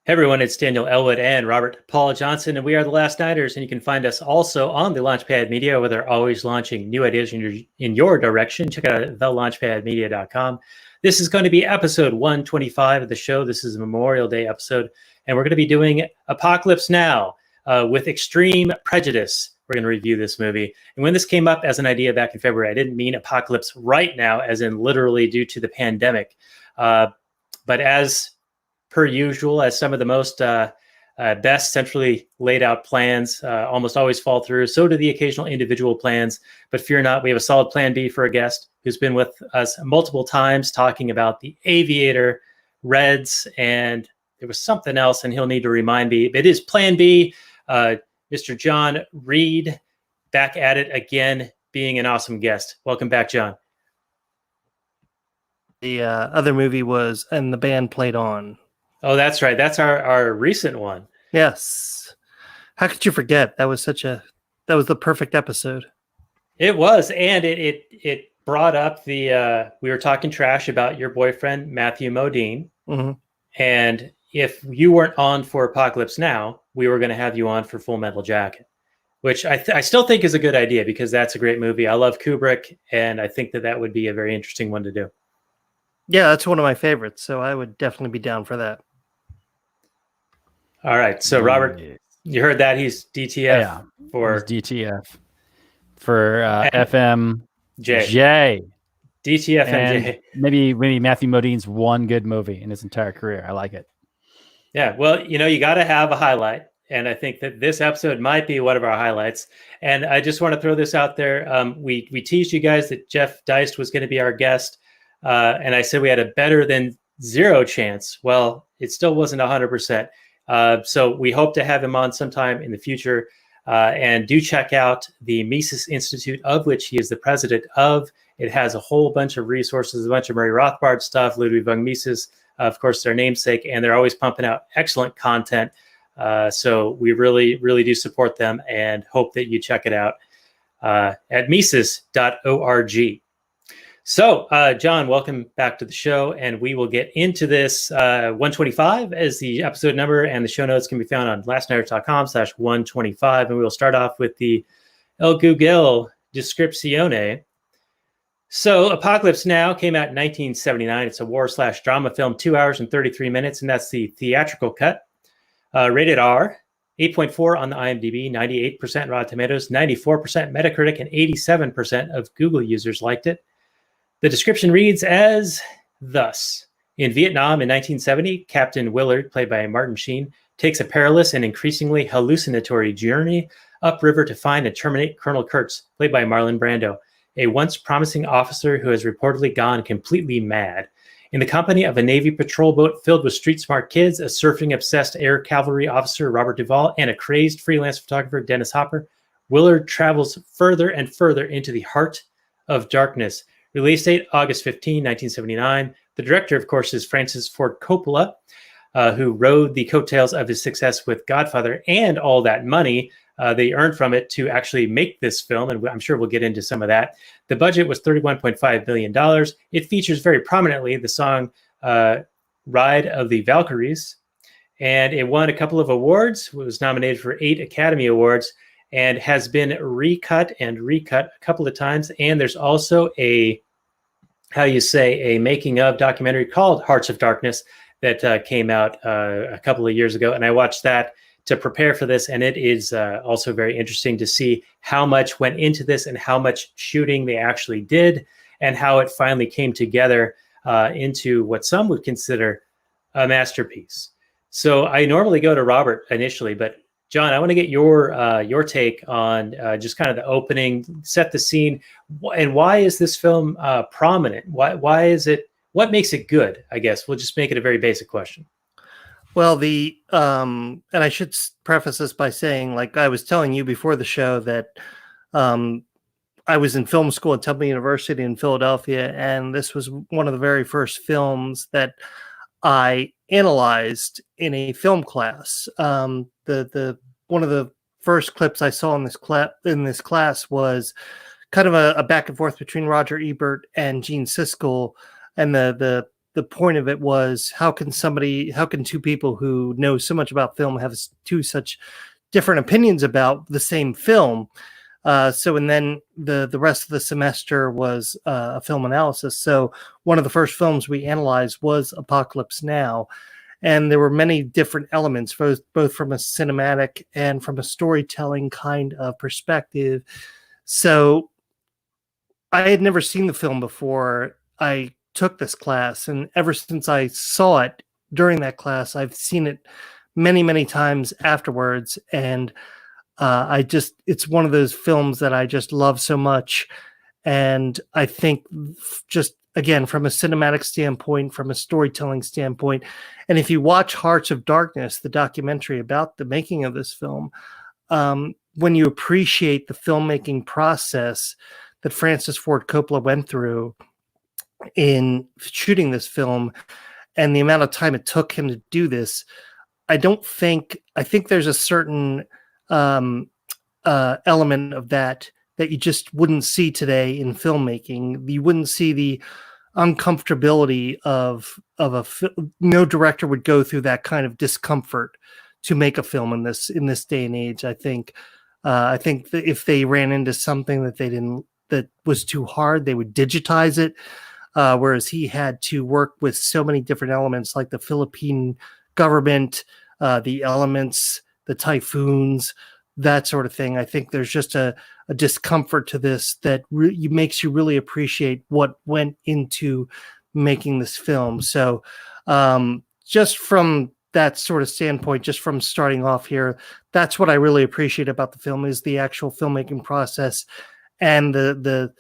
Hey everyone, it's Daniel Elwood and Robert Paul Johnson, and we are the Last Nighters. And you can find us also on the Launchpad Media, where they're always launching new ideas in your direction. Check out thelaunchpadmedia.com. This is going to be episode 125 of the show. This is a Memorial Day episode, and we're going to be doing Apocalypse Now with extreme prejudice. We're going to review this movie. And when this came up as an idea back in February, I didn't mean apocalypse right now, as in literally due to the pandemic. But as per usual, as some of the most best centrally laid out plans almost always fall through, so do the occasional individual plans. But fear not, we have a solid plan B for a guest who's been with us multiple times talking about The Aviator, Reds, and there was something else, and he'll need to remind me. It is Plan B. Mr. Jon Reed, back at it again, being an awesome guest. Welcome back, Jon. The other movie was And the Band Played On. Oh, that's right. That's our recent one. Yes. How could you forget? That was the perfect episode. It was, and it brought up the we were talking trash about your boyfriend Matthew Modine, and if you weren't on for Apocalypse Now, we were going to have you on for Full Metal Jacket, which I still think is a good idea because that's a great movie. I love Kubrick, and I think that would be a very interesting one to do. Yeah, that's one of my favorites, so I would definitely be down for that. All right, so Robert, you heard that he's DTF he's DTF for FMJ. DTF MJ. Maybe Matthew Modine's one good movie in his entire career. I like it. Yeah, well, you got to have a highlight, and I think that this episode might be one of our highlights. And I just want to throw this out there. We teased you guys that Jeff Deist was going to be our guest, and I said we had a better than zero chance. Well, it still wasn't 100%. So we hope to have him on sometime in the future. And do check out the Mises Institute, of which he is the president of. It has a whole bunch of resources, a bunch of Murray Rothbard stuff, Ludwig von Mises, of course, their namesake, and they're always pumping out excellent content. So we really, really do support them and hope that you check it out at Mises.org. So, Jon, welcome back to the show, and we will get into this 125 as the episode number, and the show notes can be found on lastnighter.com/125, and we will start off with the El Google Descriptione. So, Apocalypse Now came out in 1979. It's a war/drama film, 2 hours and 33 minutes, and that's the theatrical cut. Rated R, 8.4 on the IMDb, 98% Rotten Tomatoes, 94% Metacritic, and 87% of Google users liked it. The description reads as thus. In Vietnam in 1970, Captain Willard, played by Martin Sheen, takes a perilous and increasingly hallucinatory journey upriver to find and terminate Colonel Kurtz, played by Marlon Brando, a once promising officer who has reportedly gone completely mad. In the company of a Navy patrol boat filled with street-smart kids, a surfing-obsessed air cavalry officer, Robert Duvall, and a crazed freelance photographer, Dennis Hopper, Willard travels further and further into the heart of darkness. Release date, August 15, 1979. The director, of course, is Francis Ford Coppola, who rode the coattails of his success with Godfather and all that money they earned from it to actually make this film, and I'm sure we'll get into some of that. The budget was $31.5 million. It features very prominently the song Ride of the Valkyries, and it won a couple of awards. It was nominated for 8 Academy Awards, and has been recut a couple of times. And there's also a making of documentary called Hearts of Darkness that came out a couple of years ago. And I watched that to prepare for this. And it is also very interesting to see how much went into this and how much shooting they actually did and how it finally came together into what some would consider a masterpiece. So I normally go to Robert initially, but Jon, I want to get your take on just kind of the opening, set the scene, and why is this film prominent? Why is it? What makes it good? I guess we'll just make it a very basic question. Well, and I should preface this by saying, like I was telling you before the show, that I was in film school at Temple University in Philadelphia, and this was one of the very first films that I analyzed in a film class. The one of the first clips I saw in this class was kind of a back and forth between Roger Ebert and Gene Siskel, and the the point of it was, how can two people who know so much about film have two such different opinions about the same film? And then the rest of the semester was a film analysis. So one of the first films we analyzed was Apocalypse Now. And there were many different elements, both from a cinematic and from a storytelling kind of perspective. So I had never seen the film before I took this class. And ever since I saw it during that class, I've seen it many, many times afterwards. And it's one of those films that I just love so much. And I think just, again, from a cinematic standpoint, from a storytelling standpoint, and if you watch Hearts of Darkness, the documentary about the making of this film, when you appreciate the filmmaking process that Francis Ford Coppola went through in shooting this film and the amount of time it took him to do this, I think there's a certain element of that you just wouldn't see today in filmmaking. You wouldn't see the uncomfortability of no director would go through that kind of discomfort to make a film in this day and age. I think that if they ran into something that was too hard, they would digitize it. Whereas he had to work with so many different elements, like the Philippine government, the elements, the typhoons, that sort of thing. I think there's just a discomfort to this that makes you really appreciate what went into making this film. So just from that sort of standpoint, just from starting off here, that's what I really appreciate about the film, is the actual filmmaking process and the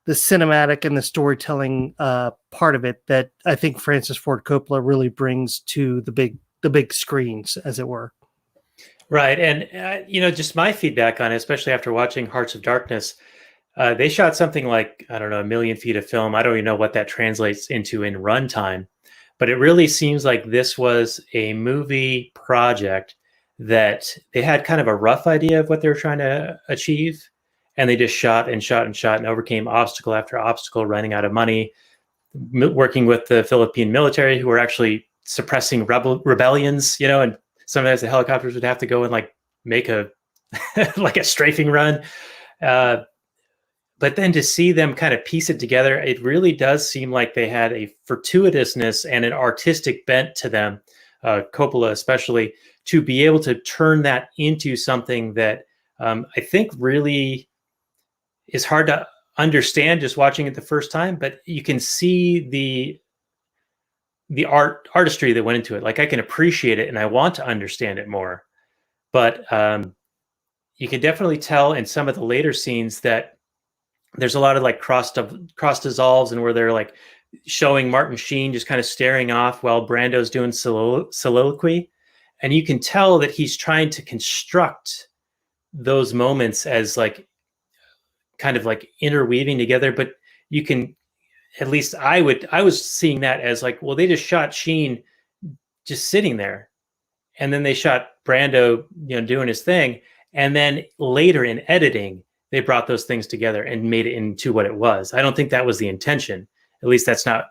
cinematic and the storytelling part of it that I think Francis Ford Coppola really brings to the big screens, as it were. Right. And, just my feedback on it, especially after watching Hearts of Darkness, they shot something like, I don't know, 1 million feet of film. I don't even know what that translates into in runtime, but it really seems like this was a movie project that they had kind of a rough idea of what they were trying to achieve. And they just shot and shot and shot and overcame obstacle after obstacle, running out of money, working with the Philippine military, who were actually suppressing rebellions, and sometimes the helicopters would have to go and make a like a strafing run. But then to see them kind of piece it together, it really does seem like they had a fortuitousness and an artistic bent to them, Coppola especially, to be able to turn that into something that I think really is hard to understand just watching it the first time, but you can see the artistry that went into it. Like, I can appreciate it and I want to understand it more, but you can definitely tell in some of the later scenes that there's a lot of cross dissolves, and where they're showing Martin Sheen just kind of staring off while Brando's doing soliloquy. And you can tell that he's trying to construct those moments as kind of interweaving together, but you can, at least I was seeing that as well, they just shot Sheen just sitting there, and then they shot Brando, doing his thing. And then later in editing, they brought those things together and made it into what it was. I don't think that was the intention. At least that's not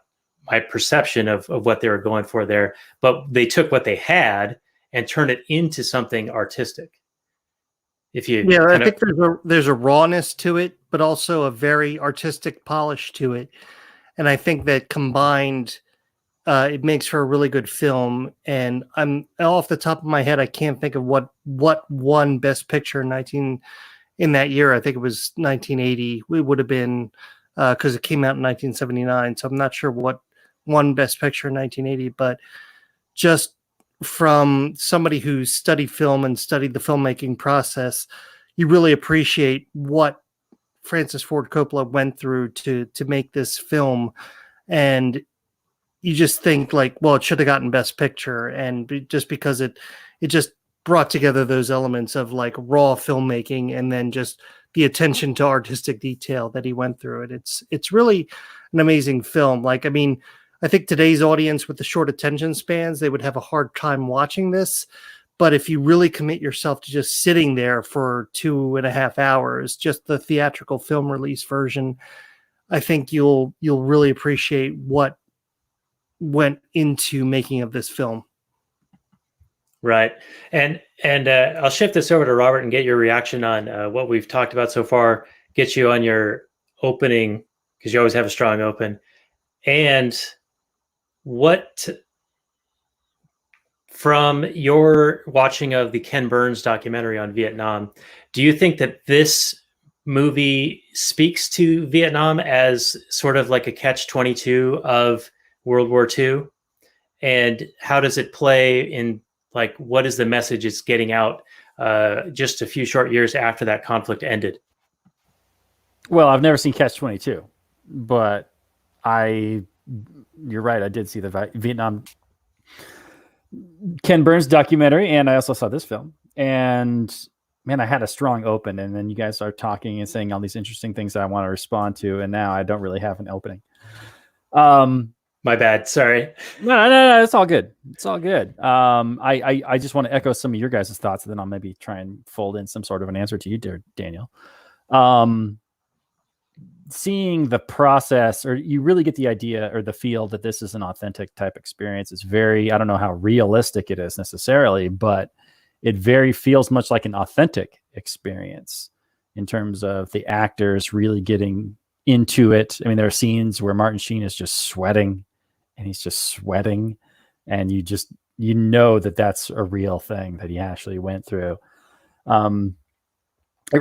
my perception of what they were going for there, but they took what they had and turned it into something artistic. I think there's a rawness to it, but also a very artistic polish to it. And I think that combined, it makes for a really good film. And I'm off the top of my head, I can't think of what won Best Picture in that year. I think it was 1980. We would have been, because it came out in 1979. So I'm not sure what won Best Picture in 1980. But just from somebody who studied film and studied the filmmaking process, you really appreciate what Francis Ford Coppola went through to make this film. And you just think well, it should have gotten Best Picture. And just because it just brought together those elements of raw filmmaking, and then just the attention to artistic detail that he went through it. It's really an amazing film. I think today's audience with the short attention spans, they would have a hard time watching this. But if you really commit yourself to just sitting there for 2.5 hours, just the theatrical film release version, I think you'll really appreciate what went into making of this film. Right. And I'll shift this over to Robert and get your reaction on what we've talked about so far, get you on your opening, because you always have a strong open. And what, from your watching of the Ken Burns documentary on Vietnam, do you think that this movie speaks to Vietnam as sort of like a catch-22 of World War II? And how does it play in, like, what is the message it's getting out just a few short years after that conflict ended? Well, I've never seen Catch-22, but you're right. I did see the Vietnam Ken Burns documentary, and I also saw this film. And man, I had a strong open, and then you guys are talking and saying all these interesting things that I want to respond to, and now I don't really have an opening. My bad. Sorry. No, it's all good. It's all good. I just want to echo some of your guys' thoughts, and then I'll maybe try and fold in some sort of an answer to you, dear Daniel. Seeing the process, or you really get the idea or the feel that this is an authentic type experience. It's very, I don't know how realistic it is necessarily, but it very feels much like an authentic experience in terms of the actors really getting into it. I mean, there are scenes where Martin Sheen is just sweating, and he's just sweating, and you know that that's a real thing that he actually went through.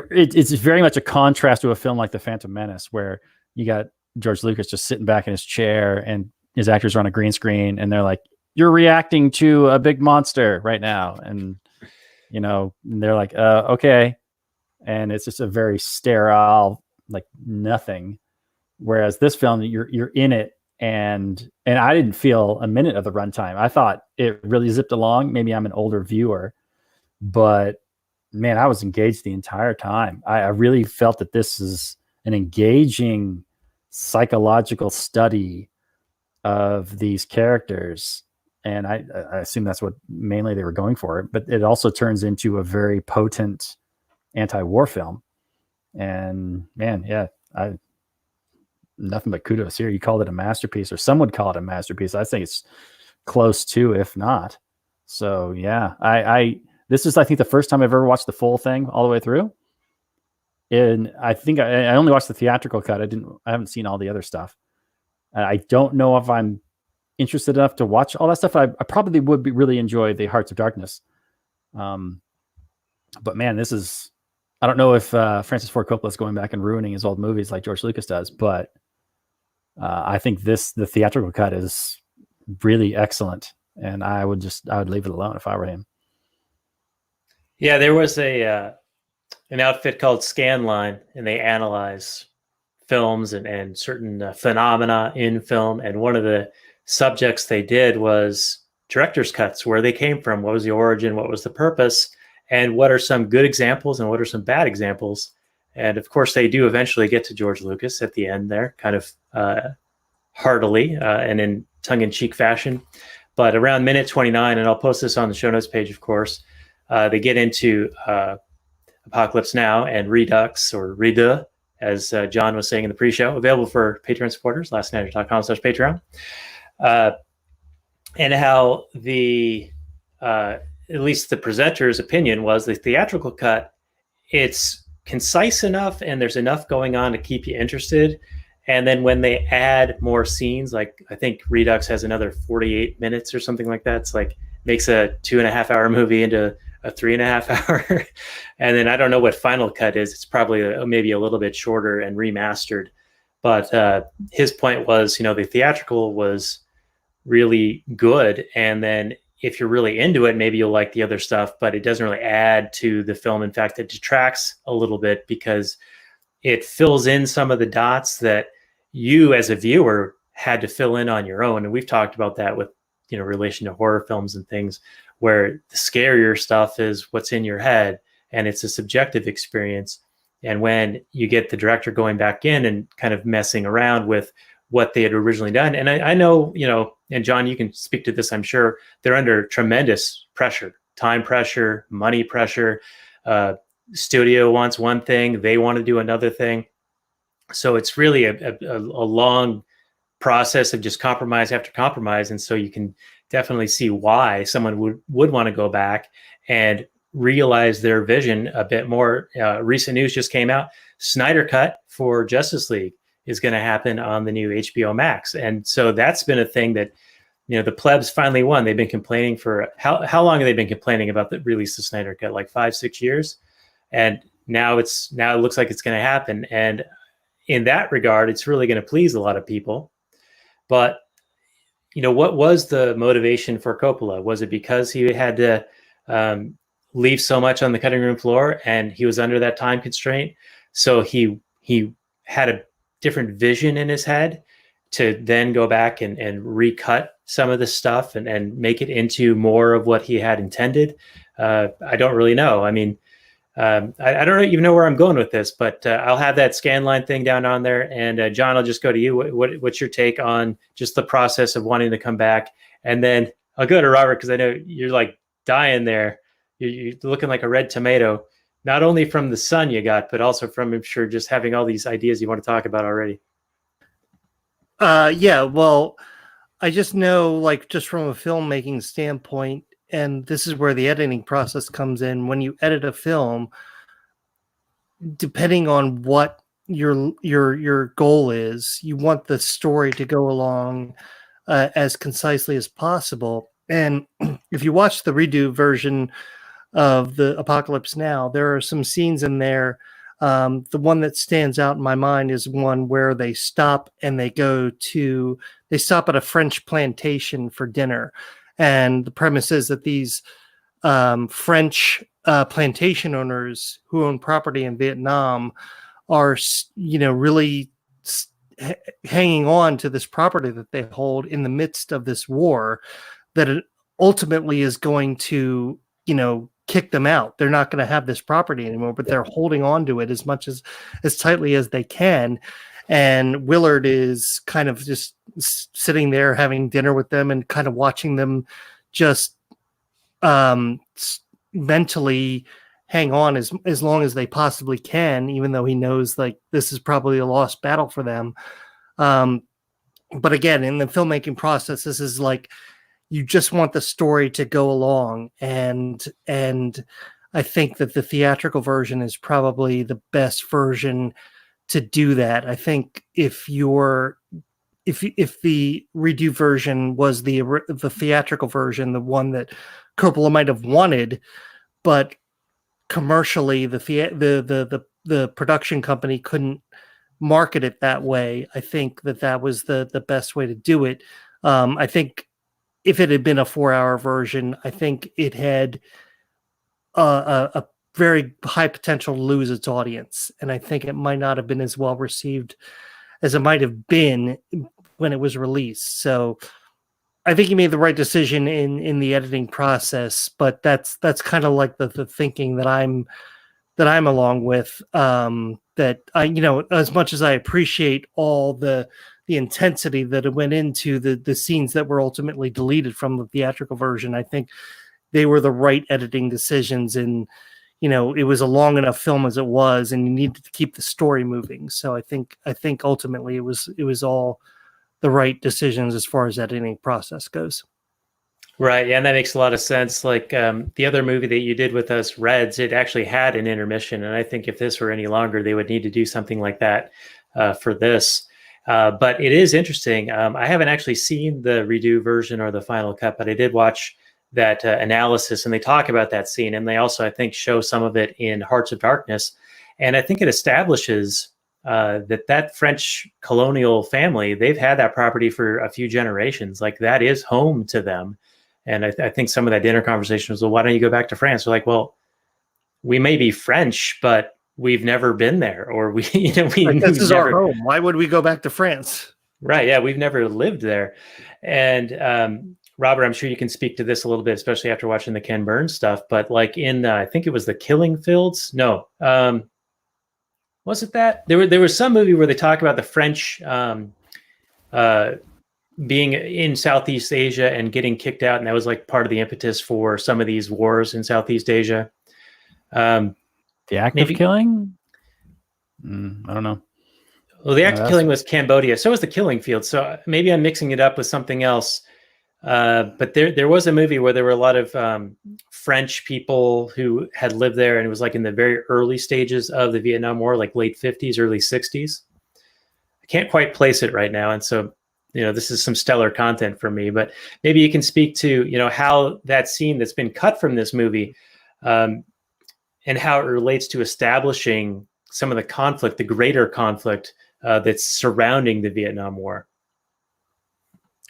It's very much a contrast to a film like The Phantom Menace, where you got George Lucas just sitting back in his chair and his actors are on a green screen and they're like, "You're reacting to a big monster right now." And, and they're like, okay. And it's just a very sterile, like nothing. Whereas this film, you're in it. And I didn't feel a minute of the runtime. I thought it really zipped along. Maybe I'm an older viewer, but man, I was engaged the entire time. I really felt that this is an engaging psychological study of these characters. And I assume that's what mainly they were going for. But it also turns into a very potent anti-war film. And man, yeah, nothing but kudos here. You called it a masterpiece, or some would call it a masterpiece. I think it's close to, if not. So yeah, this is, I think, the first time I've ever watched the full thing all the way through. And I think I only watched the theatrical cut. I haven't seen all the other stuff. I don't know if I'm interested enough to watch all that stuff. I probably would really enjoy the Hearts of Darkness. But man, I don't know if Francis Ford Coppola is going back and ruining his old movies like George Lucas does, but I think the theatrical cut is really excellent. And I would leave it alone if I were him. Yeah, there was an outfit called Scanline, and they analyze films and certain phenomena in film. And one of the subjects they did was director's cuts, where they came from, what was the origin, what was the purpose, and what are some good examples and what are some bad examples. And of course, they do eventually get to George Lucas at the end there, kind of heartily and in tongue-in-cheek fashion. But around minute 29, and I'll post this on the show notes page, of course, they get into Apocalypse Now and Redux, or Redu, as John was saying in the pre-show, available for Patreon supporters, lastnighter.com/Patreon. And how at least the presenter's opinion was the theatrical cut, it's concise enough and there's enough going on to keep you interested. And then when they add more scenes, like I think Redux has another 48 minutes or something like that. It's like makes a 2.5 hour movie into a 3.5 hour. And then I don't know what Final Cut is. It's probably maybe a little bit shorter and remastered. But his point was, the theatrical was really good. And then if you're really into it, maybe you'll like the other stuff, but it doesn't really add to the film. In fact, it detracts a little bit because it fills in some of the dots that you as a viewer had to fill in on your own. And we've talked about that with, relation to horror films and things, where the scarier stuff is what's in your head and it's a subjective experience. And when you get the director going back in and kind of messing around with what they had originally done. And I know, and John, you can speak to this, I'm sure, they're under tremendous pressure, time pressure, money pressure. Studio wants one thing, they want to do another thing. So it's really a long process of just compromise after compromise. And so you can definitely see why someone would want to go back and realize their vision a bit more. Recent news just came out. Snyder Cut for Justice League is going to happen on the new HBO Max. And so that's been a thing that, the plebs finally won. They've been complaining for how long have they been complaining about the release of Snyder Cut? Like 5-6 years. And now it looks like it's going to happen. And in that regard, it's really going to please a lot of people. But, what was the motivation for Coppola? Was it because he had to leave so much on the cutting room floor and he was under that time constraint? So he had a different vision in his head to then go back and recut some of the stuff and make it into more of what he had intended. I don't really know. I mean, I don't even know where I'm going with this, but I'll have that scan line thing down on there. And John, I'll just go to you. What's your take on just the process of wanting to come back? And then I'll go to Robert, because I know you're like dying there. You're looking like a red tomato, not only from the sun you got, but also from, I'm sure, just having all these ideas you want to talk about already. Yeah, well, I just know, like, just from a filmmaking standpoint, and this is where the editing process comes in. When you edit a film, depending on what your goal is, you want the story to go along as concisely as possible. And if you watch the redo version of the Apocalypse Now, there are some scenes in there. The one that stands out in my mind is one where they stop and they stop at a French plantation for dinner. And the premise is that these French plantation owners who own property in Vietnam are, really hanging on to this property that they hold in the midst of this war that it ultimately is going to, kick them out. They're not going to have this property anymore, but they're holding on to it as much as tightly as they can. And Willard is kind of just sitting there having dinner with them and kind of watching them just mentally hang on as long as they possibly can, even though he knows like this is probably a lost battle for them. But again, in the filmmaking process, this is like, you just want the story to go along. And I think that the theatrical version is probably the best version to do that. I think if the redo version was the theatrical version, the one that Coppola might have wanted, but commercially the production company couldn't market it that way, I think that was the best way to do it. I think if it had been a 4-hour version, I think it had a very high potential to lose its audience. And I think it might not have been as well received as it might have been when it was released. So I think he made the right decision in the editing process, but that's kind of like the thinking that I'm along with, that I, as much as I appreciate all the intensity that it went into the scenes that were ultimately deleted from the theatrical version, I think they were the right editing decisions. And, it was a long enough film as it was, and you needed to keep the story moving. So I think ultimately it was all the right decisions as far as editing process goes. Right. Yeah. And that makes a lot of sense. Like the other movie that you did with us, Reds, it actually had an intermission. And I think if this were any longer, they would need to do something like that for this. But it is interesting. I haven't actually seen the redo version or the final cut, but I did watch that analysis, and they talk about that scene. And they also, I think, show some of it in Hearts of Darkness. And I think it establishes that French colonial family, they've had that property for a few generations. Like that is home to them. And I think some of that dinner conversation was, well, why don't you go back to France? They're like, well, we may be French, but we've never been there, or this is our home. Why would we go back to France? Right. Yeah. We've never lived there. And Robert, I'm sure you can speak to this a little bit, especially after watching the Ken Burns stuff, but like in, I think it was The Killing Fields. No. Was it that? There was some movie where they talk about the French being in Southeast Asia and getting kicked out, and that was like part of the impetus for some of these wars in Southeast Asia. The act of killing? I don't know. Well, the No, act of killing was Cambodia. So was the Killing Field. So maybe I'm mixing it up with something else. But there was a movie where there were a lot of French people who had lived there, and it was like in the very early stages of the Vietnam War, like late 50s, early 60s. I can't quite place it right now, and so this is some stellar content for me. But maybe you can speak to how that scene that's been cut from this movie, and how it relates to establishing some of the conflict, the greater conflict that's surrounding the Vietnam War.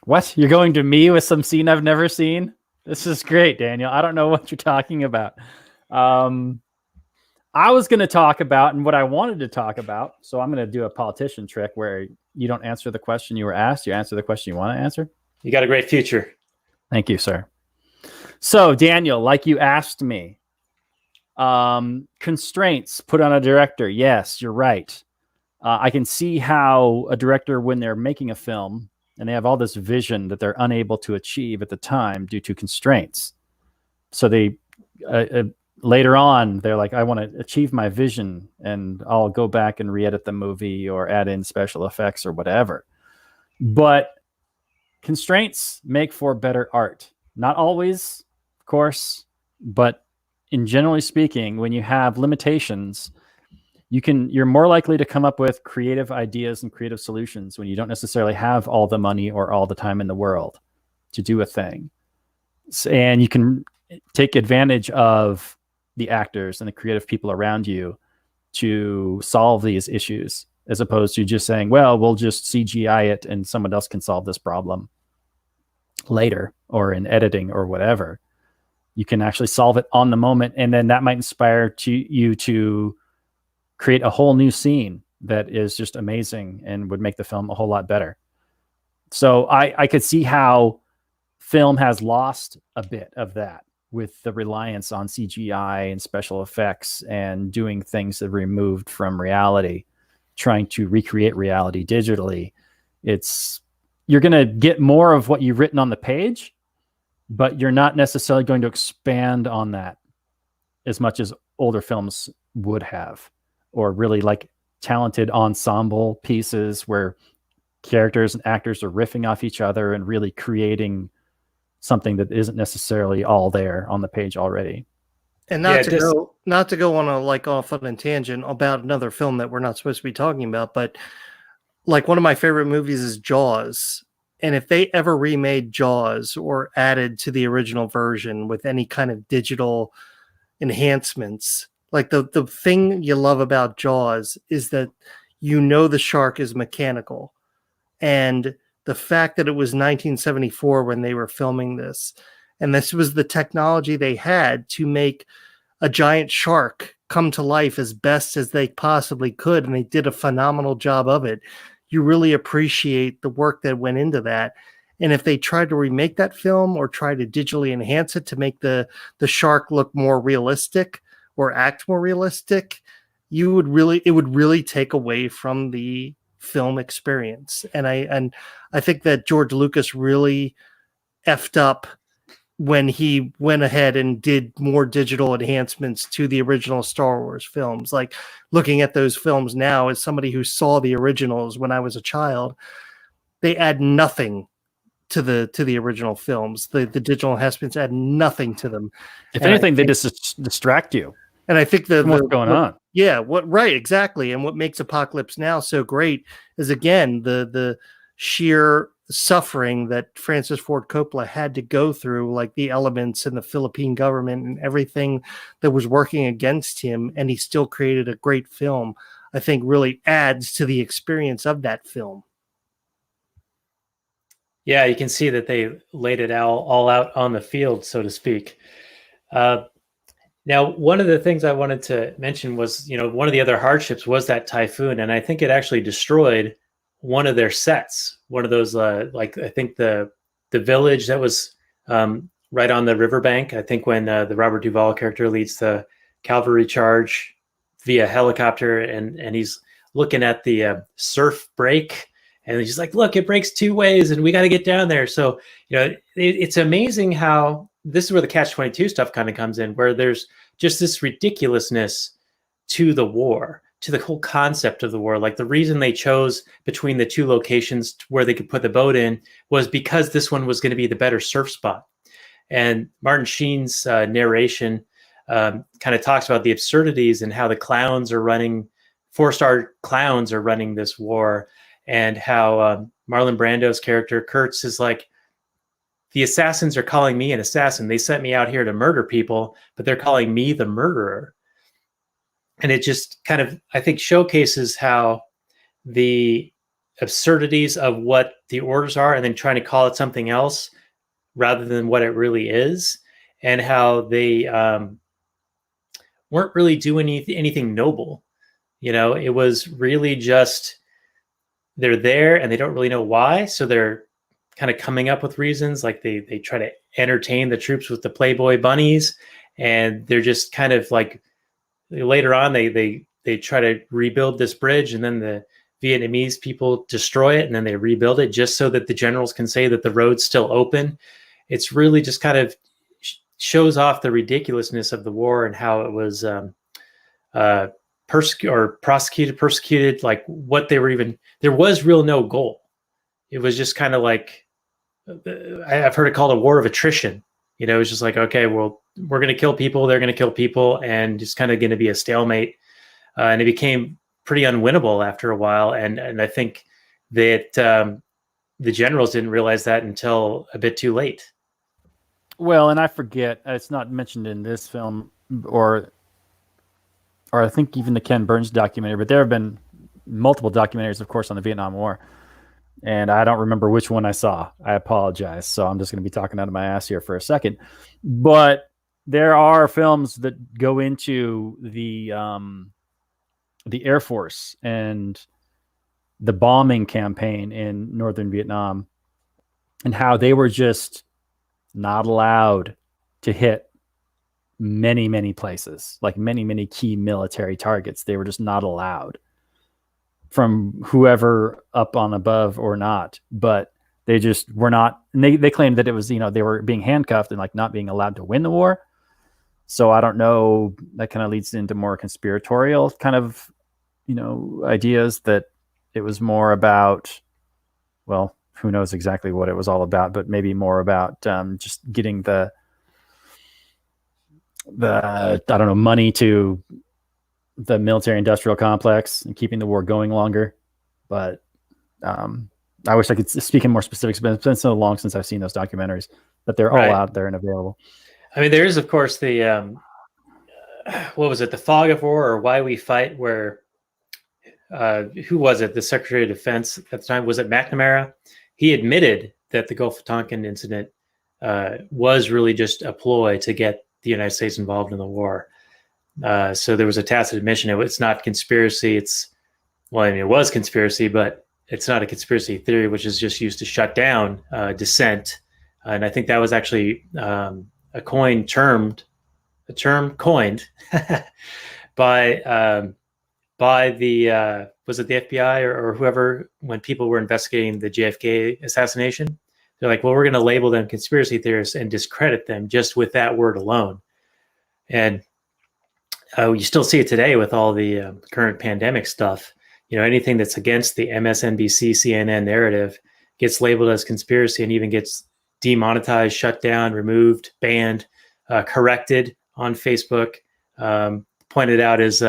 What? You're going to me with some scene I've never seen? This is great, Daniel. I don't know what you're talking about. I was going to talk about, and what I wanted to talk about, so I'm going to do a politician trick where you don't answer the question you were asked, you answer the question you want to answer. You got a great future. Thank you, sir. So, Daniel, like you asked me, constraints put on a director. Yes, you're right. I can see how a director, when they're making a film and they have all this vision that they're unable to achieve at the time due to constraints. So they later on, they're like, I want to achieve my vision and I'll go back and re-edit the movie or add in special effects or whatever. But constraints make for better art. Not always, of course, but in generally speaking, when you have limitations, you're more likely to come up with creative ideas and creative solutions when you don't necessarily have all the money or all the time in the world to do a thing. And you can take advantage of the actors and the creative people around you to solve these issues, as opposed to just saying, well, we'll just CGI it and someone else can solve this problem later or in editing or whatever. You can actually solve it on the moment, and then that might inspire you to create a whole new scene that is just amazing and would make the film a whole lot better. So I could see how film has lost a bit of that with the reliance on CGI and special effects and doing things that are removed from reality, trying to recreate reality digitally. You're going to get more of what you've written on the page, but you're not necessarily going to expand on that as much as older films would have, or really like talented ensemble pieces where characters and actors are riffing off each other and really creating something that isn't necessarily all there on the page already. And not to go on off on a tangent about another film that we're not supposed to be talking about, but like one of my favorite movies is Jaws. And if they ever remade Jaws or added to the original version with any kind of digital enhancements, like the thing you love about Jaws is that the shark is mechanical. And the fact that it was 1974 when they were filming this, and this was the technology they had to make a giant shark come to life as best as they possibly could, and they did a phenomenal job of it. You really appreciate the work that went into that. And if they tried to remake that film or try to digitally enhance it to make the shark look more realistic or act more realistic, it would really take away from the film experience. And I think that George Lucas really effed up when he went ahead and did more digital enhancements to the original Star Wars films. Like, looking at those films now as somebody who saw the originals when I was a child, they add nothing to the original films. The digital enhancements add nothing to them. If anything, they just distract you. And I think what's going on. Yeah, right, exactly. And what makes Apocalypse Now so great is, again, the sheer suffering that Francis Ford Coppola had to go through, like the elements and the Philippine government and everything that was working against him, and he still created a great film, I think really adds to the experience of that film. Yeah, you can see that they laid it all out on the field, so to speak. Now, one of the things I wanted to mention was, one of the other hardships was that typhoon, and I think it actually destroyed one of their sets. One of those, I think the village that was right on the riverbank. I think when the Robert Duvall character leads the cavalry charge via helicopter, and he's looking at the surf break, and he's like, "Look, it breaks two ways, and we got to get down there." So, it's amazing how this is where the Catch-22 stuff kind of comes in, where there's just this ridiculousness to the war. to the whole concept of the war. Like the reason they chose between the two locations where they could put the boat in was because this one was going to be the better surf spot. And Martin Sheen's narration kind of talks about the absurdities and how the clowns are running, 4-star clowns are running this war, and how Marlon Brando's character Kurtz is like, the assassins are calling me an assassin. They sent me out here to murder people, but they're calling me the murderer. And it just kind of, I think, showcases how the absurdities of what the orders are and then trying to call it something else rather than what it really is, and how they weren't really doing anything noble. You know, it was really just they're there and they don't really know why. So they're kind of coming up with reasons, like they try to entertain the troops with the Playboy bunnies, and they're just kind of like, later on they try to rebuild this bridge, and then the Vietnamese people destroy it, and then they rebuild it just so that the generals can say that the road's still open. It's really just kind of shows off the ridiculousness of the war and how it was persecuted, like what they were even, there was real no goal. It was just kind of like, I've heard it called a war of attrition. You know, it's just like, okay, well, we're going to kill people, they're going to kill people, and just kind of going to be a stalemate. And it became pretty unwinnable after a while. And I think that the generals didn't realize that until a bit too late. Well, and I forget, it's not mentioned in this film, or I think even the Ken Burns documentary, but there have been multiple documentaries, of course, on the Vietnam War. And I don't remember which one I saw. I apologize. So I'm just going to be talking out of my ass here for a second. But there are films that go into the Air Force and the bombing campaign in northern Vietnam, and how they were just not allowed to hit many, many places, like many, many key military targets. They were just not allowed, from whoever up on above or not, but they just were not. And they claimed that it was, they were being handcuffed and like not being allowed to win the war. So I don't know, that kind of leads into more conspiratorial kind of, ideas, that it was more about, well, who knows exactly what it was all about, but maybe more about just getting the I don't know, money to the military industrial complex and keeping the war going longer. But I wish I could speak in more specifics, but it's been so long since I've seen those documentaries, but they're all out there and available. I mean, there is, of course, the what was it, The Fog of War, or Why We Fight, where who was it, the Secretary of Defense at the time, was it McNamara? He admitted that the Gulf of Tonkin incident was really just a ploy to get the United States involved in the war. So there was a tacit admission. It's not conspiracy. It was conspiracy, but it's not a conspiracy theory, which is just used to shut down dissent. And I think that was actually a term coined by the was it the FBI or whoever, when people were investigating the JFK assassination. They're like, well, we're going to label them conspiracy theorists and discredit them just with that word alone. And you still see it today with all the current pandemic stuff. Anything that's against the MSNBC, CNN narrative gets labeled as conspiracy and even gets demonetized, shut down, removed, banned, corrected on Facebook, pointed out as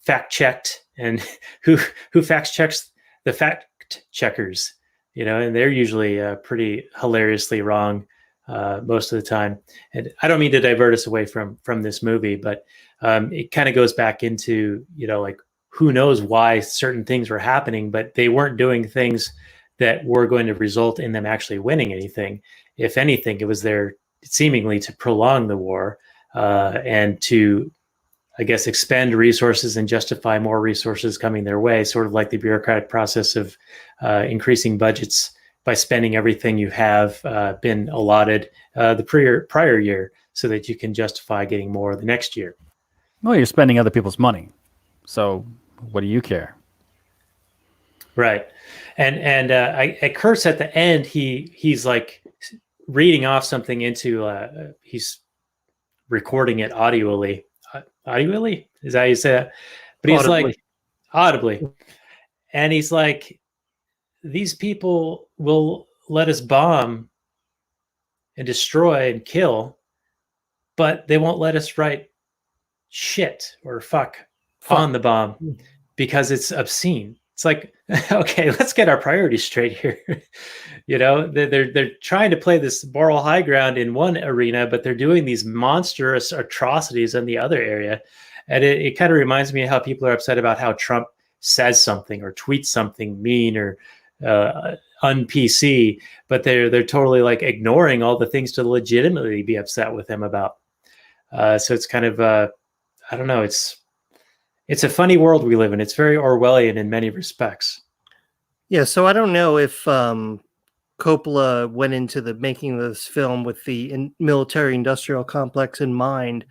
fact-checked. And who fact checks the fact checkers? And they're usually pretty hilariously wrong most of the time. And I don't mean to divert us away from this movie, but it kind of goes back into, like, who knows why certain things were happening, but they weren't doing things that were going to result in them actually winning anything. If anything, it was there seemingly to prolong the war and to, I guess, expend resources and justify more resources coming their way, sort of like the bureaucratic process of increasing budgets by spending everything you have been allotted the prior year so that you can justify getting more the next year. Well, you're spending other people's money. So what do you care? Right. And at Kurtz at the end, he's like reading off something into, he's recording it audioly audibly. Is that how you say that? But he's like audibly, and he's like, these people will let us bomb and destroy and kill, but they won't let us write shit or fuck on the bomb because it's obscene. It's like, okay, let's get our priorities straight here. They're trying to play this moral high ground in one arena, but they're doing these monstrous atrocities in the other area. And it kind of reminds me of how people are upset about how Trump says something or tweets something mean or un-PC, but they're totally like ignoring all the things to legitimately be upset with him about. So it's kind of I don't know. It's a funny world we live in. It's very Orwellian in many respects. Yeah, so I don't know if Coppola went into the making of this film with the military-industrial complex in mind,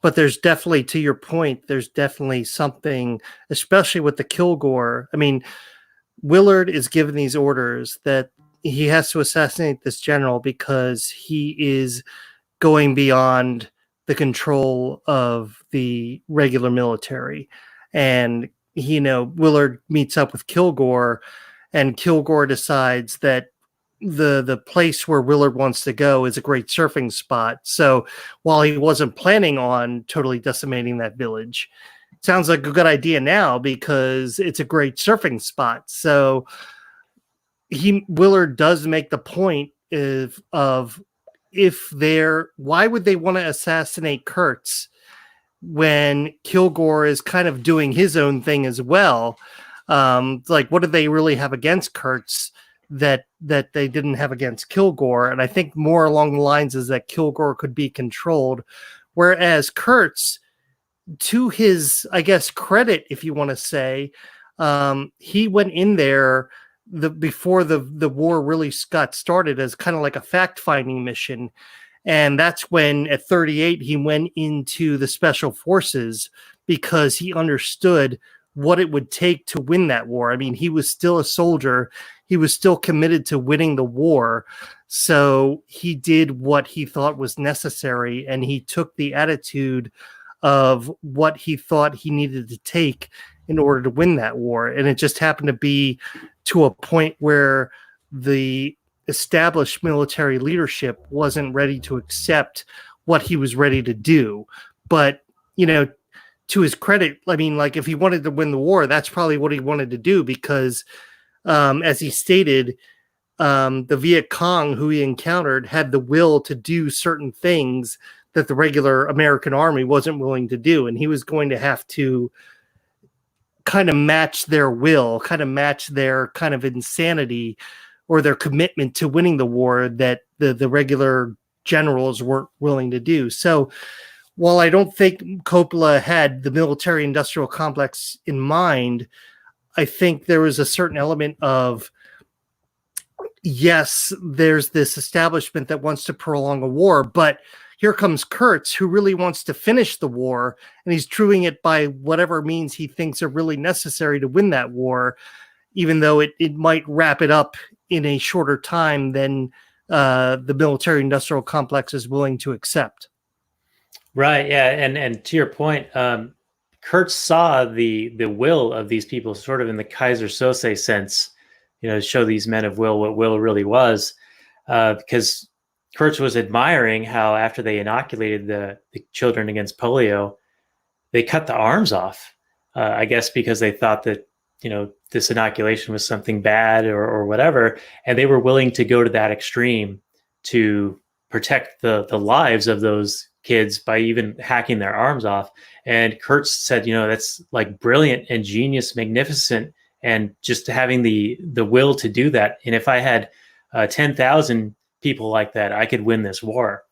but there's definitely, to your point, there's definitely something, especially with the Kilgore. I mean, Willard is given these orders that he has to assassinate this general because he is going beyond the control of the regular military. And, Willard meets up with Kilgore, and Kilgore decides that the place where Willard wants to go is a great surfing spot. So while he wasn't planning on totally decimating that village, it sounds like a good idea now because it's a great surfing spot. So Willard does make the point of why would they want to assassinate Kurtz when Kilgore is kind of doing his own thing as well? Like, what do they really have against Kurtz that they didn't have against Kilgore? And I think more along the lines is that Kilgore could be controlled, whereas Kurtz, to his, I guess, credit, if you want to say, he went in there before the war really got started as kind of like a fact-finding mission. And that's when at 38, he went into the special forces because he understood what it would take to win that war. I mean, he was still a soldier. He was still committed to winning the war. So he did what he thought was necessary, and he took the attitude of what he thought he needed to take in order to win that war. And it just happened to be to a point where the established military leadership wasn't ready to accept what he was ready to do. But, to his credit, I mean, like, if he wanted to win the war, that's probably what he wanted to do because, as he stated, the Viet Cong who he encountered had the will to do certain things that the regular American army wasn't willing to do. And he was going to have to kind of match their will, kind of match their kind of insanity or their commitment to winning the war that the regular generals weren't willing to do. So while I don't think Coppola had the military-industrial complex in mind, I think there was a certain element of, yes, there's this establishment that wants to prolong a war, but here comes Kurtz, who really wants to finish the war, and he's doing it by whatever means he thinks are really necessary to win that war, even though it might wrap it up in a shorter time than the military-industrial complex is willing to accept. Right. Yeah. And to your point, Kurtz saw the will of these people sort of in the Kaiser Sose sense, show these men of will what will really was, because Kurtz was admiring how after they inoculated the children against polio, they cut the arms off, I guess because they thought that, this inoculation was something bad or whatever. And they were willing to go to that extreme to protect the lives of those kids by even hacking their arms off. And Kurtz said, that's like brilliant and genius, magnificent, and just having the will to do that. And if I had 10,000 people like that, I could win this war.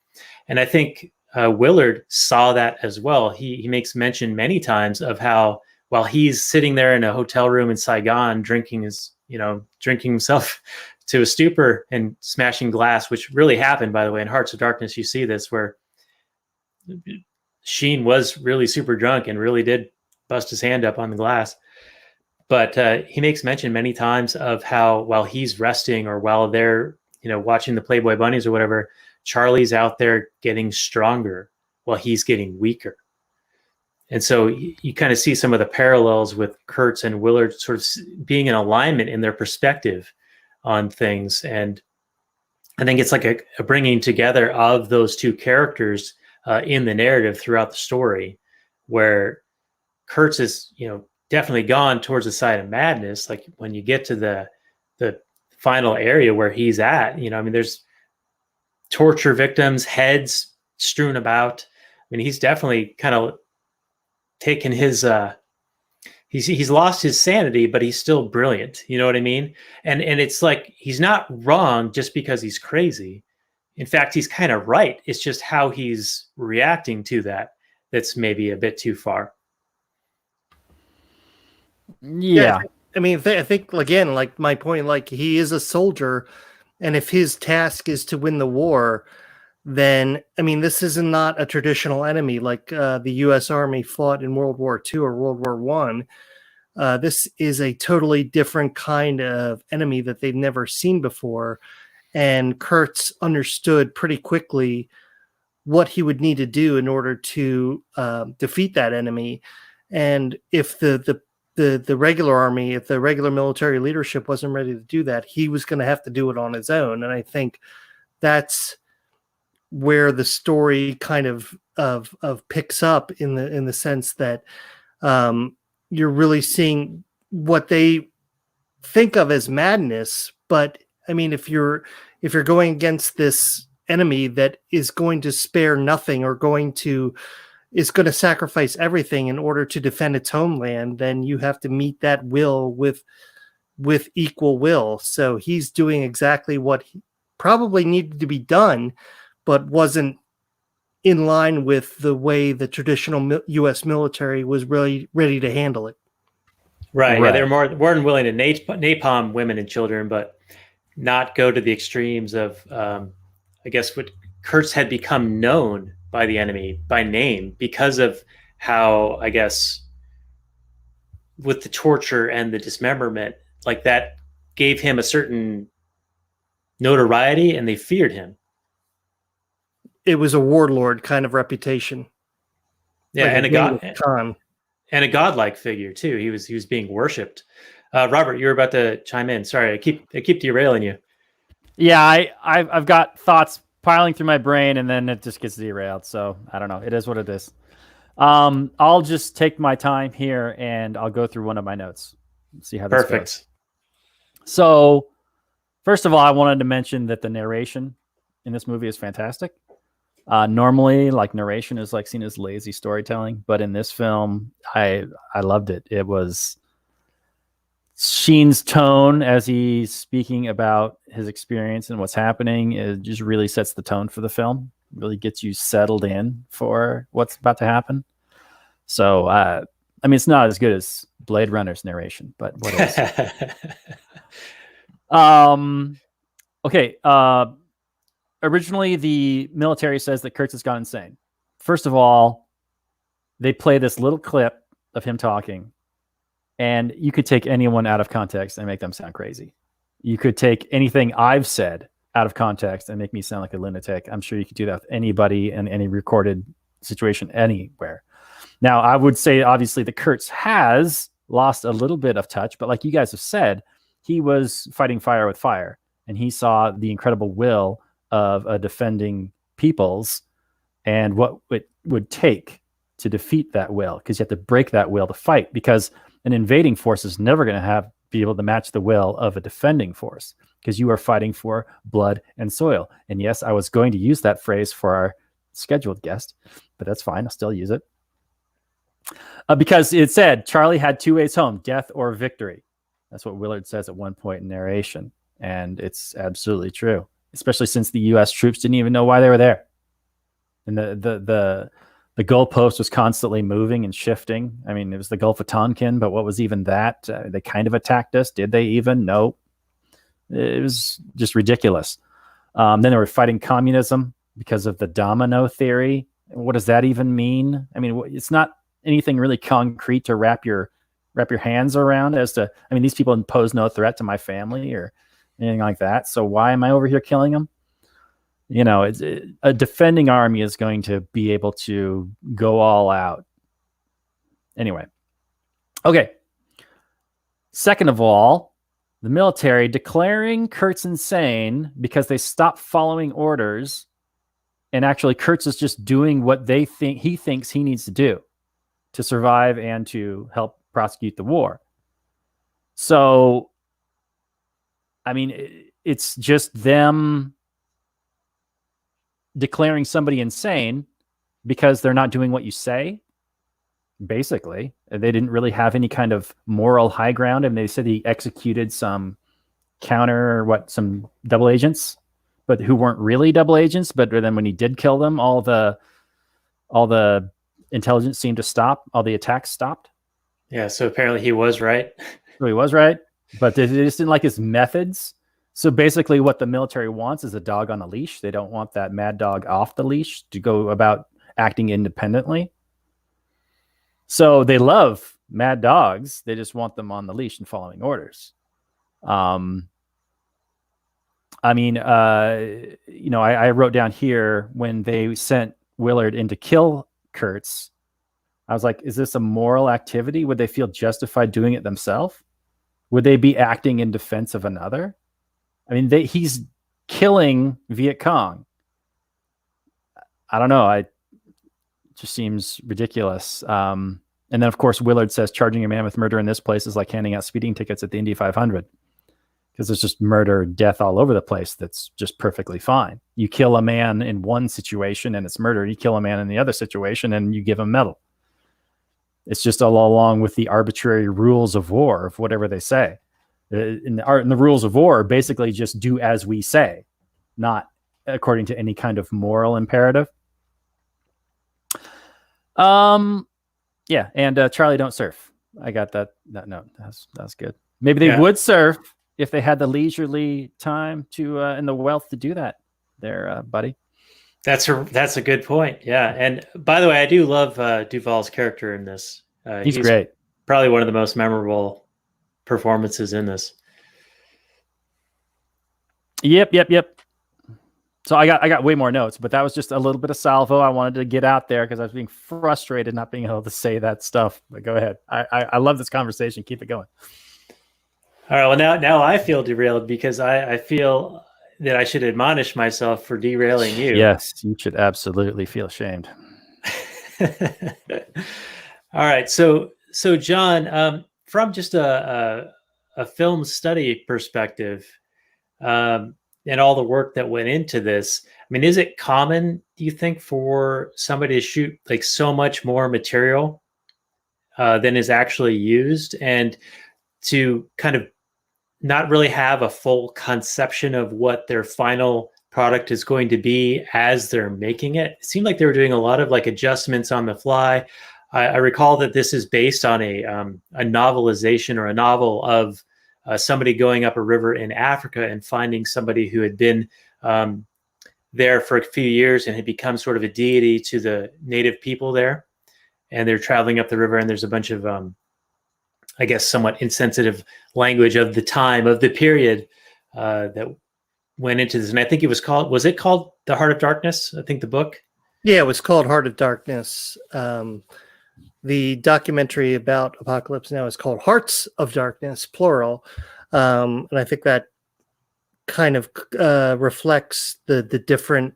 And I think Willard saw that as well. He makes mention many times of how while he's sitting there in a hotel room in Saigon, drinking himself to a stupor and smashing glass, which really happened, by the way, in Hearts of Darkness. You see this where Sheen was really super drunk and really did bust his hand up on the glass. But he makes mention many times of how while he's resting or while they're, watching the Playboy Bunnies or whatever, Charlie's out there getting stronger while he's getting weaker. And so you kind of see some of the parallels with Kurtz and Willard sort of being in alignment in their perspective on things. And I think it's like a bringing together of those two characters in the narrative throughout the story, where Kurtz is, definitely gone towards the side of madness. Like when you get to the final area where he's at, there's torture victims, heads strewn about. I mean, he's definitely kind of taken his he's lost his sanity, but he's still brilliant. You know what I mean? And it's like he's not wrong just because he's crazy. In fact, he's kind of right. It's just how he's reacting to that's maybe a bit too far. Yeah. I mean, I think, again, like my point, like he is a soldier, and if his task is to win the war, then, I mean, this is not a traditional enemy like the U.S. Army fought in World War II or World War I. This is a totally different kind of enemy that they've never seen before. And Kurtz understood pretty quickly what he would need to do in order to defeat that enemy. And if the regular army, if the regular military leadership wasn't ready to do that, he was going to have to do it on his own. And I think that's where the story kind of picks up in the sense that you're really seeing what they think of as madness. But I mean, if you're going against this enemy that is going to spare nothing or is going to sacrifice everything in order to defend its homeland, then you have to meet that will with equal will. So he's doing exactly what probably needed to be done, but wasn't in line with the way the traditional U.S. military was really ready to handle it. Right. Yeah, they're more than willing to napalm women and children, but not go to the extremes of, I guess, what Kurtz had become known by the enemy by name because of how, I guess, with the torture and the dismemberment, like that gave him a certain notoriety and they feared him. It was a warlord kind of reputation. Yeah, like and a godlike figure too. He was being worshipped. Robert, you were about to chime in. Sorry, I keep derailing you. Yeah, I've got thoughts piling through my brain and then it just gets derailed. So I don't know. It is what it is. I'll just take my time here and I'll go through one of my notes. See how this goes. So first of all, I wanted to mention that the narration in this movie is fantastic. Normally, like, narration is like seen as lazy storytelling, but in this film, I loved it. It was Sheen's tone as he's speaking about his experience and what's happening. It just really sets the tone for the film. Really gets you settled in for what's about to happen. So, I mean, it's not as good as Blade Runner's narration, but what is? Okay. Originally, the military says that Kurtz has gone insane. First of all, they play this little clip of him talking, and you could take anyone out of context and make them sound crazy. You could take anything I've said out of context and make me sound like a lunatic. I'm sure you could do that with anybody in any recorded situation anywhere. Now, I would say, obviously, that Kurtz has lost a little bit of touch, but like you guys have said, he was fighting fire with fire, and he saw the incredible will of a defending peoples and what it would take to defeat that will, because you have to break that will to fight, because an invading force is never going to be able to match the will of a defending force, because you are fighting for blood and soil. And yes, I was going to use that phrase for our scheduled guest, but that's fine. I'll still use it. Because it said Charlie had two ways home, death or victory. That's what Willard says at one point in narration. And it's absolutely true, especially since the U.S. troops didn't even know why they were there. And the goalpost was constantly moving and shifting. I mean, it was the Gulf of Tonkin, but what was even that? They kind of attacked us. Did they even? No. It was just ridiculous. Then they were fighting communism because of the domino theory. What does that even mean? I mean, it's not anything really concrete to wrap your hands around as to, I mean, these people pose no threat to my family or anything like that. So why am I over here killing them? You know, a defending army is going to be able to go all out Anyway. Okay. Second of all, the military declaring Kurtz insane because they stopped following orders, and actually Kurtz is just doing what he thinks he needs to do to survive and to help prosecute the war. So, I mean, it's just them declaring somebody insane because they're not doing what you say. Basically, they didn't really have any kind of moral high ground, and they said he executed some some double agents, but who weren't really double agents. But then when he did kill them, all the intelligence seemed to stop. All the attacks stopped. Yeah. So apparently he was right. So he was right, but they just didn't like his methods. So basically, what the military wants is a dog on a leash. They don't want that mad dog off the leash to go about acting independently. So they love mad dogs. They just want them on the leash and following orders. I wrote down here when they sent Willard in to kill Kurtz, I was like, is this a moral activity? Would they feel justified doing it themselves? Would they be acting in defense of another? I mean, he's killing Viet Cong. I don't know. It just seems ridiculous. And then, of course, Willard says charging a man with murder in this place is like handing out speeding tickets at the Indy 500, because there's just murder, death all over the place. That's just perfectly fine. You kill a man in one situation and it's murder. You kill a man in the other situation and you give him medal. It's just all along with the arbitrary rules of war, of whatever they say. In the rules of war, basically just do as we say, not according to any kind of moral imperative. Yeah, and Charlie don't surf. I got that note. That's good. Maybe they would surf if they had the leisurely time to and the wealth to do that. There, buddy. That's a good point. Yeah, and by the way, I do love Duvall's character in this. He's great. Probably one of the most memorable performances in this. Yep. So I got way more notes, but that was just a little bit of salvo I wanted to get out there because I was being frustrated not being able to say that stuff. But go ahead. I love this conversation. Keep it going. All right. Well, now I feel derailed because I feel that I should admonish myself for derailing you. Yes, you should absolutely feel ashamed. All right. So John, from just a film study perspective, and all the work that went into this, I mean, is it common, do you think, for somebody to shoot like so much more material than is actually used, and to kind of not really have a full conception of what their final product is going to be as they're making it? It seemed like they were doing a lot of like adjustments on the fly. I recall that this is based on a novelization or a novel of somebody going up a river in Africa and finding somebody who had been there for a few years and had become sort of a deity to the native people there. And they're traveling up the river, and there's a bunch of, I guess, somewhat insensitive language of the time, of the period that went into this. And I think it was called The Heart of Darkness? I think the book. Yeah, it was called Heart of Darkness. The documentary about Apocalypse Now is called Hearts of Darkness, plural. And I think that kind of reflects the different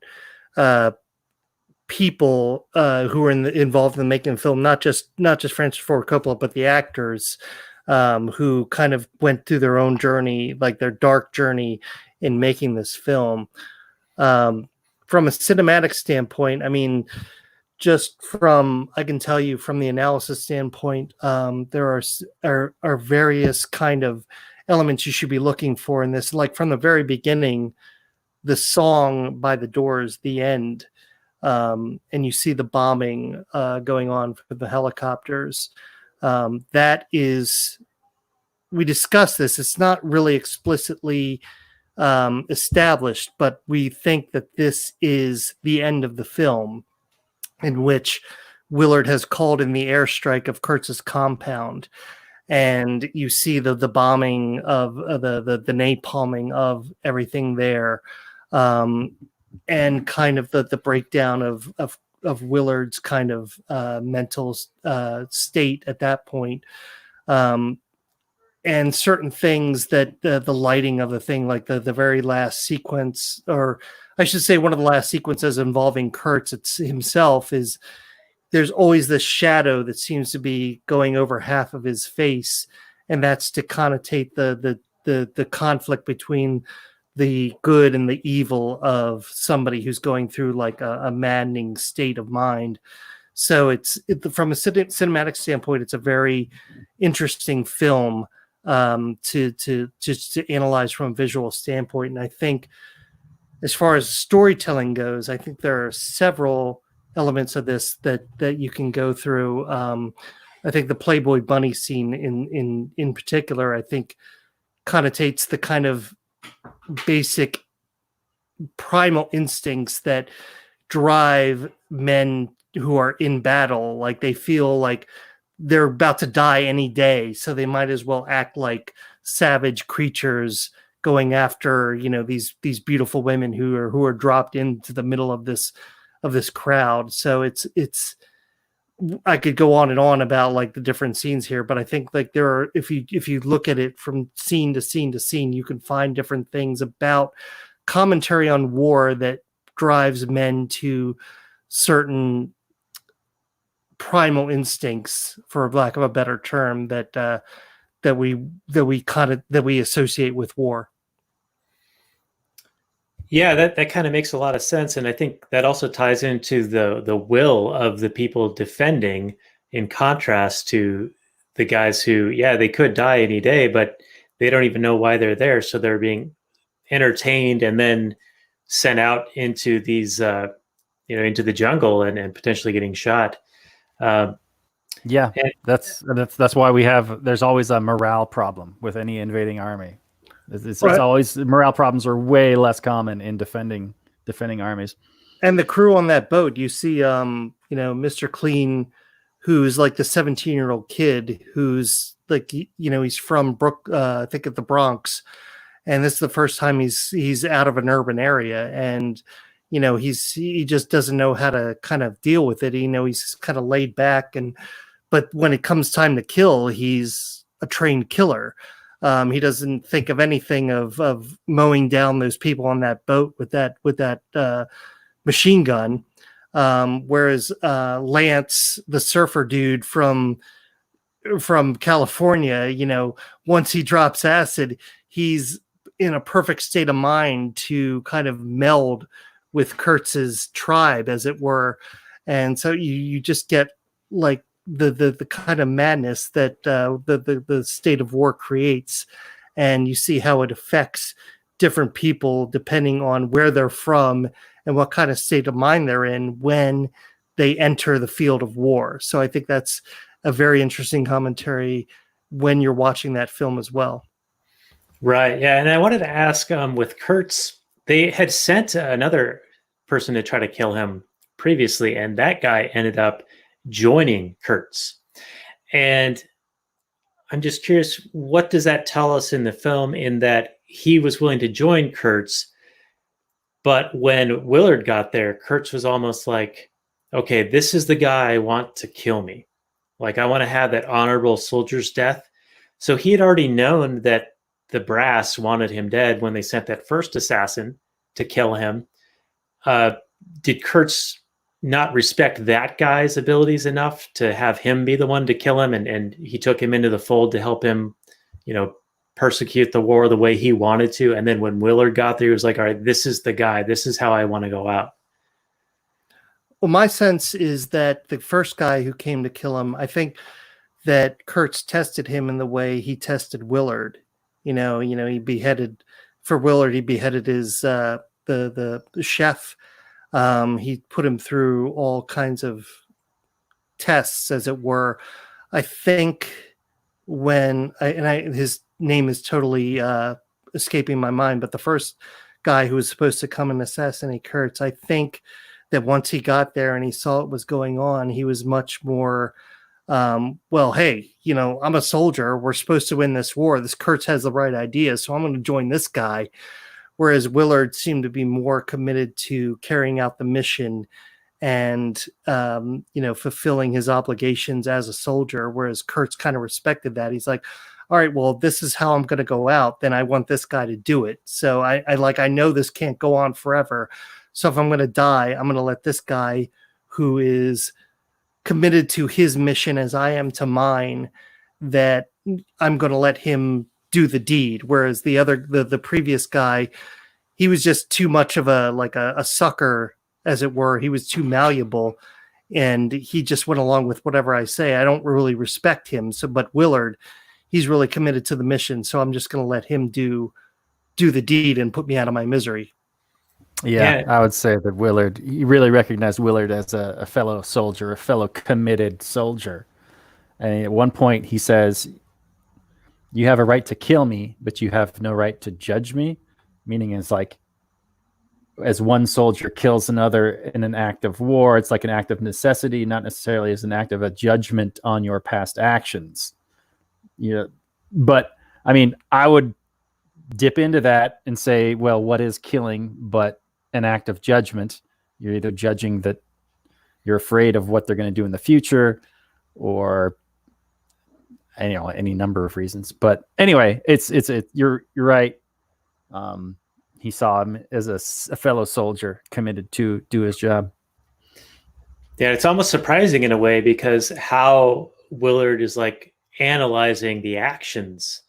people who were involved in making the film, not just Francis Ford Coppola, but the actors who kind of went through their own journey, like their dark journey in making this film. From a cinematic standpoint, I mean, I can tell you from the analysis standpoint, there are various kind of elements you should be looking for in this. Like from the very beginning, the song by The Doors, The End, and you see the bombing going on for the helicopters. That is, we discussed this. It's not really explicitly established, but we think that this is the end of the film, in which Willard has called in the airstrike of Kurtz's compound, and you see the bombing of the napalming of everything there, and kind of the breakdown of Willard's kind of mental state at that point. And certain things that the lighting of the thing, like the very last sequence, or I should say one of the last sequences involving Kurtz himself, is there's always this shadow that seems to be going over half of his face. And that's to connotate the conflict between the good and the evil of somebody who's going through like a maddening state of mind. So from a cinematic standpoint, it's a very interesting film to analyze from a visual standpoint. And I think as far as storytelling goes, I think there are several elements of this that you can go through. I think the Playboy Bunny scene in particular, I think connotates the kind of basic primal instincts that drive men who are in battle. Like they feel like they're about to die any day, so they might as well act like savage creatures going after, these beautiful women who are dropped into the middle of this crowd. So it's I could go on and on about like the different scenes here, but I think like there are, if you look at it from scene to scene to scene, you can find different things about commentary on war that drives men to certain primal instincts, for lack of a better term, that we associate with war. Yeah, that kind of makes a lot of sense. And I think that also ties into the will of the people defending, in contrast to the guys who, they could die any day, but they don't even know why they're there. So they're being entertained and then sent out into these, into the jungle and potentially getting shot. That's why there's always a morale problem with any invading army. It's right. Always, morale problems are way less common in defending armies. And the crew on that boat, you see, Mr. Clean, who's like the 17-year-old kid who's like, he's from I think at the Bronx, and this is the first time he's out of an urban area, and he just doesn't know how to kind of deal with it. He's kind of laid back, but when it comes time to kill, he's a trained killer. He doesn't think of anything of mowing down those people on that boat with that machine gun. Whereas Lance, the surfer dude from California, once he drops acid, he's in a perfect state of mind to kind of meld with Kurtz's tribe, as it were. And so you just get like the kind of madness that the state of war creates, and you see how it affects different people depending on where they're from and what kind of state of mind they're in when they enter the field of war. So I think that's a very interesting commentary when you're watching that film as well. Right. Yeah. And I wanted to ask, with Kurtz, they had sent another person to try to kill him previously, and that guy ended up joining Kurtz. And I'm just curious, what does that tell us in the film, in that he was willing to join Kurtz, but when Willard got there, Kurtz was almost like, okay, this is the guy I want to kill me. Like, I want to have that honorable soldier's death. So he had already known that the brass wanted him dead when they sent that first assassin to kill him. Did Kurtz not respect that guy's abilities enough to have him be the one to kill him, and he took him into the fold to help him, persecute the war the way he wanted to? And then when Willard got there, he was like, all right, this is the guy. This is how I want to go out. Well, my sense is that the first guy who came to kill him, I think that Kurtz tested him in the way he tested Willard. He beheaded, for Willard, he beheaded his the chef. He put him through all kinds of tests, as it were. I think his name is totally escaping my mind, but the first guy who was supposed to come and assassinate Kurtz, I think that once he got there and he saw what was going on, he was much more, hey, I'm a soldier. We're supposed to win this war. This Kurtz has the right idea, so I'm going to join this guy. Whereas Willard seemed to be more committed to carrying out the mission and fulfilling his obligations as a soldier, whereas Kurtz kind of respected that. He's like, all right, well, this is how I'm going to go out, then I want this guy to do it. So I know this can't go on forever, so if I'm going to die, I'm going to let this guy who is committed to his mission as I am to mine, that I'm going to let him do the deed. Whereas the previous guy, he was just too much of a sucker, as it were. He was too malleable, and he just went along with whatever I say. I don't really respect him. But Willard, he's really committed to the mission, so I'm just going to let him do the deed and put me out of my misery. Yeah, I would say that Willard, he really recognized Willard as a fellow soldier, a fellow committed soldier. And at one point he says, you have a right to kill me, but you have no right to judge me. Meaning it's like, as one soldier kills another in an act of war, it's like an act of necessity, not necessarily as an act of a judgment on your past actions. But I mean, I would dip into that and say, well, what is killing but an act of judgment? You're either judging that you're afraid of what they're going to do in the future, or any number of reasons. But anyway, you're right. He saw him as a fellow soldier committed to do his job. Yeah, it's almost surprising in a way, because how Willard is like analyzing the actions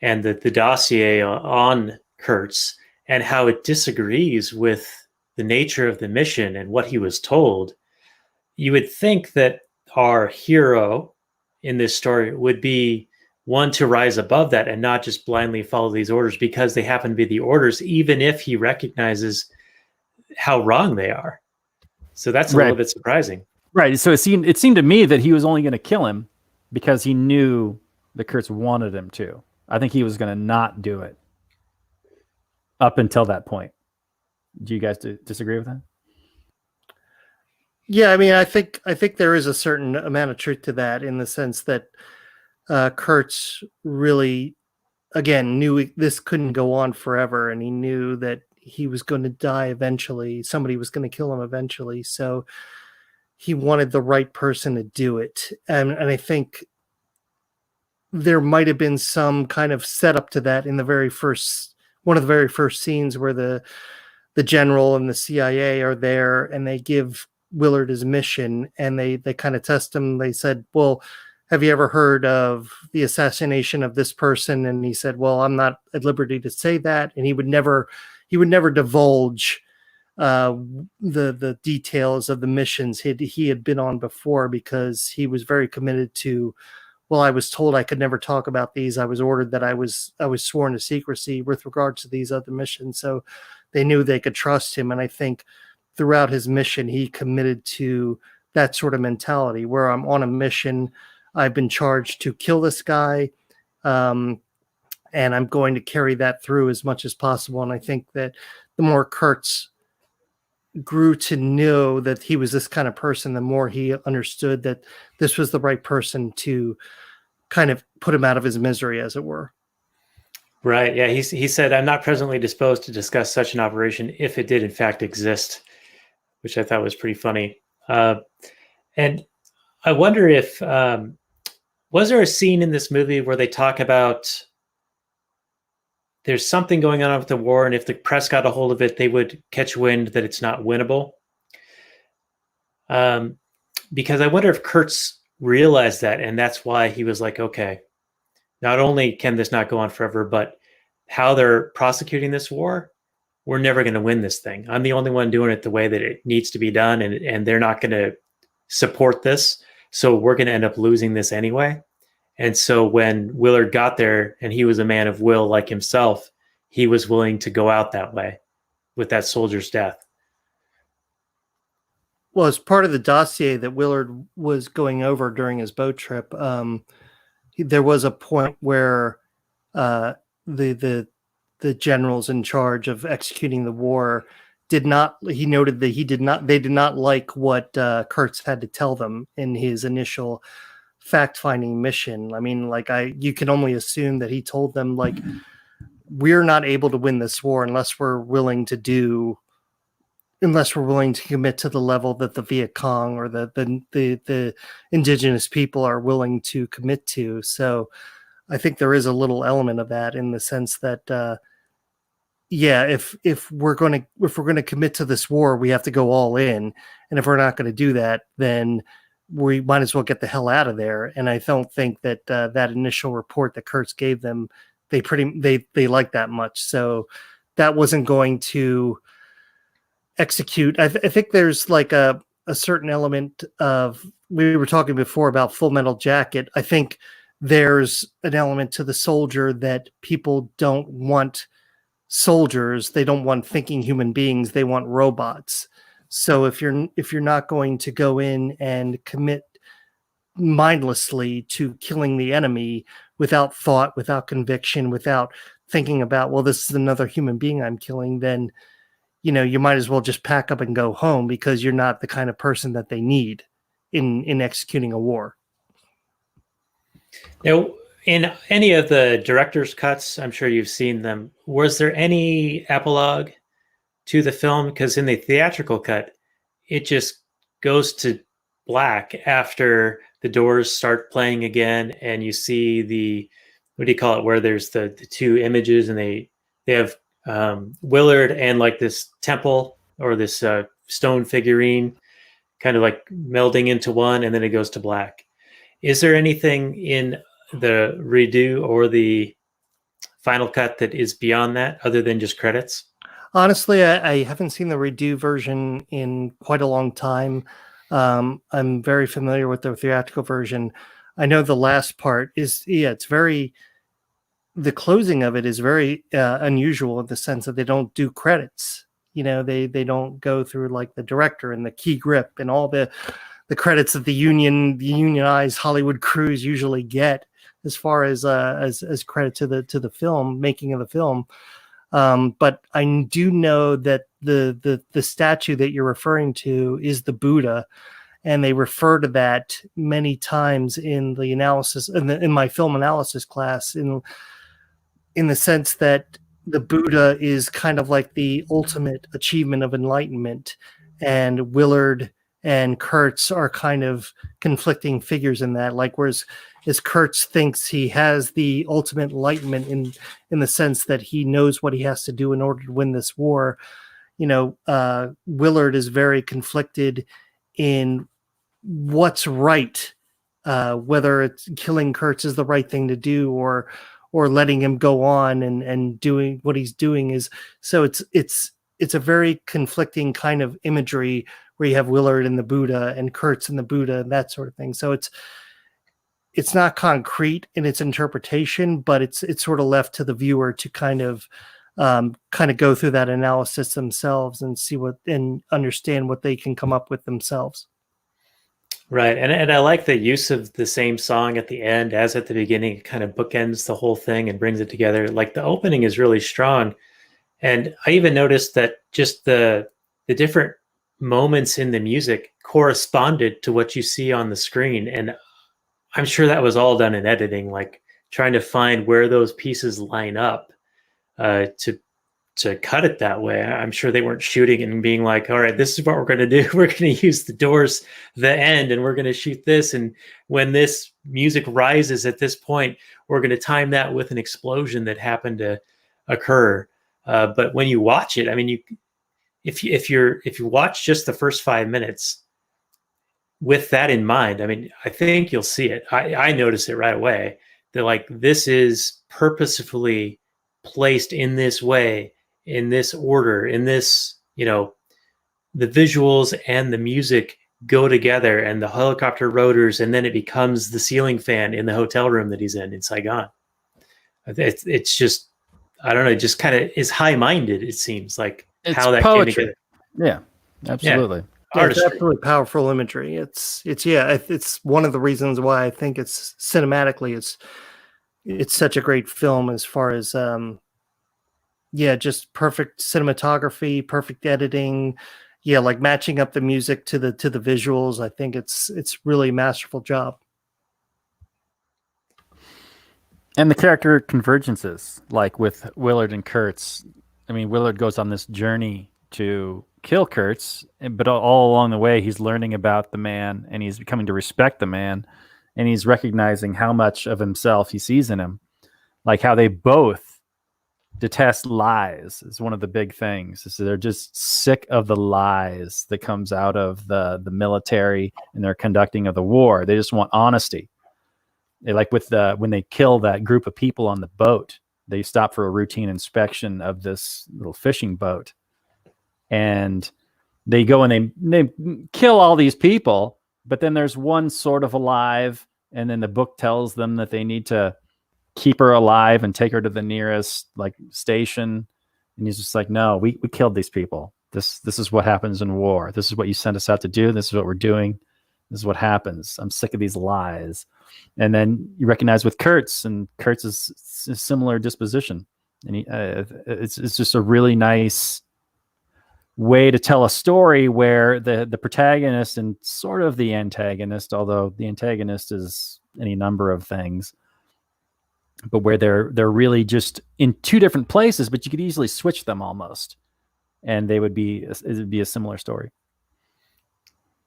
and the dossier on Kurtz, and how it disagrees with the nature of the mission and what he was told. You would think that our hero in this story would be one to rise above that and not just blindly follow these orders because they happen to be the orders, even if he recognizes how wrong they are. So that's a little bit surprising. Right. So it seemed to me that he was only going to kill him because he knew that Kurtz wanted him to. I think he was going to not do it up until that point. Do you guys disagree with that? Yeah, I mean, I think there is a certain amount of truth to that, in the sense that Kurtz really, again, knew this couldn't go on forever, and he knew that he was going to die eventually. Somebody was going to kill him eventually, so he wanted the right person to do it. And I think there might have been some kind of setup to that in one of the very first scenes, where the general and the CIA are there, and they give Willard his mission, and they kind of test him. They said, well, have you ever heard of the assassination of this person? And he said, well, I'm not at liberty to say that. And he would never divulge the details of the missions he had been on before, because he was very committed to, well, I was told I could never talk about these. I was ordered that I was sworn to secrecy with regards to these other missions. So they knew they could trust him. And I think throughout his mission, he committed to that sort of mentality, where I'm on a mission. I've been charged to kill this guy, and I'm going to carry that through as much as possible. And I think that the more Kurtz grew to know that he was this kind of person, the more he understood that this was the right person to kind of put him out of his misery, as it were. Right. Yeah. He said, I'm not presently disposed to discuss such an operation if it did in fact exist, which I thought was pretty funny. And I wonder if, was there a scene in this movie where they talk about there's something going on with the war, and if the press got a hold of it, they would catch wind that it's not winnable? Because I wonder if Kurtz realized that, and that's why he was like, okay, not only can this not go on forever, but how they're prosecuting this war, we're never going to win this thing. I'm the only one doing it the way that it needs to be done, and they're not going to support this. So we're going to end up losing this anyway. And so when Willard got there, and he was a man of will like himself, he was willing to go out that way with that soldier's death. Well, as part of the dossier that Willard was going over during his boat trip, there was a point where the generals in charge of executing the war they did not like what Kurtz had to tell them in his initial fact-finding mission. I mean, you can only assume that he told them, we're not able to win this war unless we're willing to do unless we're willing to commit to the level that the Viet Cong or the indigenous people are willing to commit to. So I think there is a little element of that in the sense that, if we're going to commit to this war, we have to go all in, and if we're not going to do that, then we might as well get the hell out of there. And I don't think that that initial report that Kurtz gave them, they liked that much. So that wasn't going to execute. I think there's like a certain element of, we were talking before about Full Metal Jacket. I think there's an element to the soldier that people don't want soldiers. They don't want thinking human beings. They want robots. So if you're not going to go in and commit mindlessly to killing the enemy without thought, without conviction, without thinking about, well, this is another human being I'm killing, then you might as well just pack up and go home, because you're not the kind of person that they need in executing a war. Now, in any of the director's cuts, I'm sure you've seen them, was there any epilogue to the film? Because in the theatrical cut, it just goes to black after the Doors start playing again, and you see the, what do you call it, where there's the two images, and they have Willard and like this temple or this stone figurine kind of like melding into one, and then it goes to black. Is there anything in the redo or the final cut that is beyond that, other than just credits? Honestly, I haven't seen the redo version in quite a long time. I'm very familiar with the theatrical version. I know the last part is, it's very, the closing of it is very unusual in the sense that they don't do credits. They don't go through like the director and the key grip and all the credits that the unionized Hollywood crews usually get as far as credit to the film, making of the film. But I do know that the statue that you're referring to is the Buddha, and they refer to that many times in the analysis, in my film analysis class, in the sense that the Buddha is kind of like the ultimate achievement of enlightenment, and Willard and Kurtz are kind of conflicting figures in that. Like, whereas Kurtz thinks he has the ultimate enlightenment in the sense that he knows what he has to do in order to win this war, Willard is very conflicted in what's right, whether it's killing Kurtz is the right thing to do, or letting him go on and doing what he's doing is. So it's a very conflicting kind of imagery where you have Willard and the Buddha and Kurtz and the Buddha and that sort of thing. So it's not concrete in its interpretation, but it's sort of left to the viewer to kind of go through that analysis themselves and see and understand what they can come up with themselves. Right. And I like the use of the same song at the end as at the beginning. It kind of bookends the whole thing and brings it together. Like, the opening is really strong. And I even noticed that just the different moments in the music corresponded to what you see on the screen. And I'm sure that was all done in editing, like trying to find where those pieces line up to cut it that way. I'm sure they weren't shooting and being like, all right, this is what we're going to do. We're going to use the Doors, the end, and we're going to shoot this. And when this music rises at this point, we're going to time that with an explosion that happened to occur. But when you watch it, I mean, if you watch just the first 5 minutes with that in mind, I mean, I think you'll see it. I notice it right away that, like, this is purposefully placed in this way, in this order, in this, the visuals and the music go together, and the helicopter rotors, and then it becomes the ceiling fan in the hotel room that he's in Saigon. It's just, I don't know, it just kind of is high-minded, it seems like, it's how that poetry. came together. Yeah, absolutely. Yeah. It's absolutely powerful imagery. It's one of the reasons why I think it's cinematically it's such a great film, as far as just perfect cinematography, perfect editing, like matching up the music to the visuals. I think it's really a masterful job. And the character convergences, like with Willard and Kurtz. I mean, Willard goes on this journey to kill Kurtz, but all along the way, he's learning about the man, and he's becoming to respect the man, and he's recognizing how much of himself he sees in him, like how they both detest lies is one of the big things. So they're just sick of the lies that comes out of the military and their conducting of the war. They just want honesty. They like when they kill that group of people on the boat, they stop for a routine inspection of this little fishing boat, and they go and they kill all these people, but then there's one sort of alive, and then the book tells them that they need to keep her alive and take her to the nearest like station. And he's just like, no, we killed these people. This is what happens in war. This is what you sent us out to do. This is what we're doing. This is what happens. I'm sick of these lies. And then you recognize with Kurtz, and Kurtz is a similar disposition. And it's just a really nice way to tell a story where the protagonist and sort of the antagonist, although the antagonist is any number of things, but where they're really just in two different places, but you could easily switch them almost, and it would be a similar story.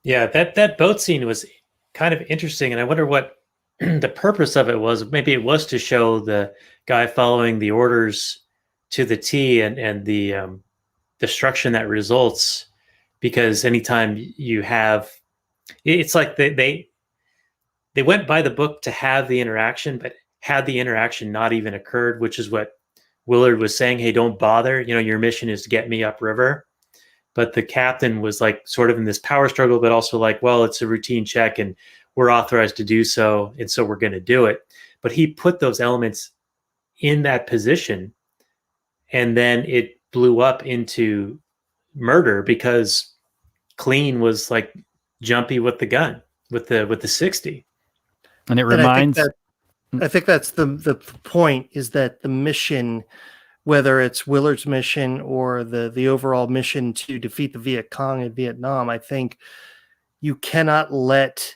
Yeah, that boat scene was kind of interesting, and I wonder what the purpose of it was. Maybe it was to show the guy following the orders to the T, and the destruction that results, because anytime you have, it's like they went by the book to have the interaction, but had the interaction not even occurred, which is what Willard was saying, hey, don't bother, your mission is to get me upriver. But the captain was like sort of in this power struggle, but also like, well, it's a routine check and we're authorized to do so, and so we're going to do it. But he put those elements in that position, and then it blew up into murder because Clean was like jumpy with the gun, with the 60. And it reminds, I think that's the point, is that the mission, whether it's Willard's mission or the overall mission to defeat the Viet Cong in Vietnam, I think you cannot let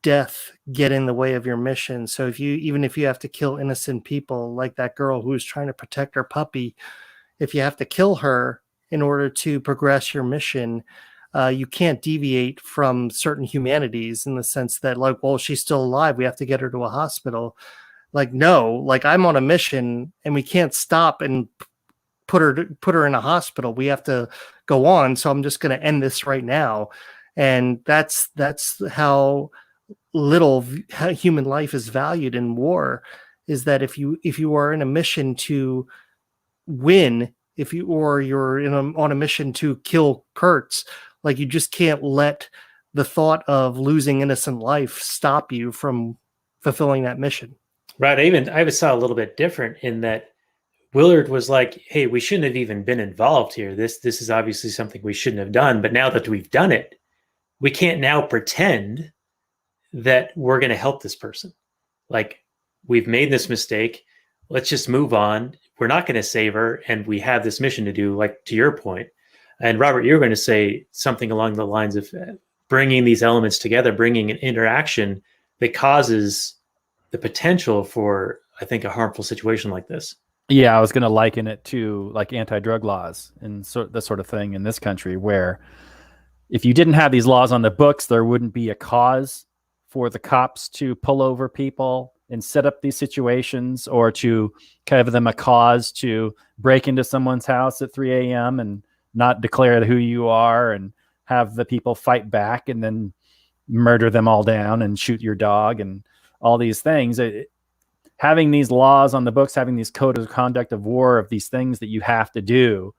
death get in the way of your mission. So even if you have to kill innocent people, like that girl who was trying to protect her puppy, if you have to kill her in order to progress your mission, you can't deviate from certain humanities, in the sense that, like, well, she's still alive, we have to get her to a hospital. Like, no, like, I'm on a mission and we can't stop and put her in a hospital. We have to go on. So I'm just going to end this right now. And that's how little human life is valued in war, is that if you are in a mission to win, you're on a mission to kill Kurtz, like, you just can't let the thought of losing innocent life stop you from fulfilling that mission. Right. I even saw a little bit different in that Willard was like, hey, we shouldn't have even been involved here. This is obviously something we shouldn't have done. But now that we've done it, we can't now pretend that we're going to help this person. Like, we've made this mistake. Let's just move on. We're not going to save her. And we have this mission to do, like, to your point. And Robert, you're going to say something along the lines of bringing these elements together, bringing an interaction that causes the potential for, I think, a harmful situation like this. Yeah, I was going to liken it to like anti-drug laws and that sort of thing in this country, where if you didn't have these laws on the books, there wouldn't be a cause for the cops to pull over people and set up these situations, or to give them a cause to break into someone's house at 3 a.m. and not declare who you are and have the people fight back and then murder them all down and shoot your dog and all these things. Having these laws on the books, having these code of conduct of war, of these things that you have to do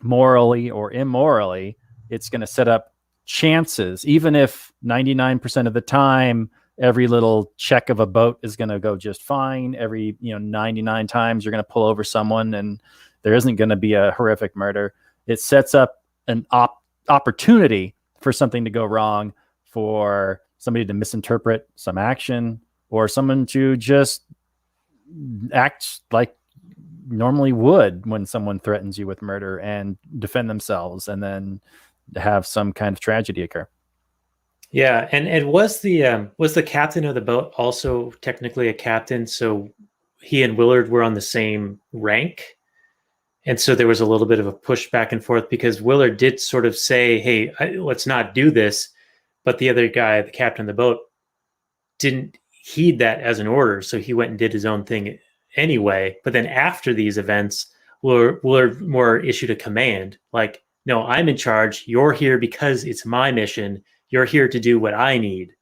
morally or immorally, it's going to set up chances. Even if 99% of the time, every little check of a boat is going to go just fine. Every 99 times you're going to pull over someone and there isn't going to be a horrific murder. It sets up an opportunity for something to go wrong, for somebody to misinterpret some action, or someone to just act like normally would when someone threatens you with murder and defend themselves, and then have some kind of tragedy occur. Yeah, and was the captain of the boat also technically a captain? So he and Willard were on the same rank, And so there was a little bit of a push back and forth because Willard did sort of say, hey, let's not do this. But the other guy, the captain of the boat, didn't heed that as an order. So he went and did his own thing anyway. But then after these events, Willard more issued a command like, no, I'm in charge. You're here because it's my mission. You're here to do what I need.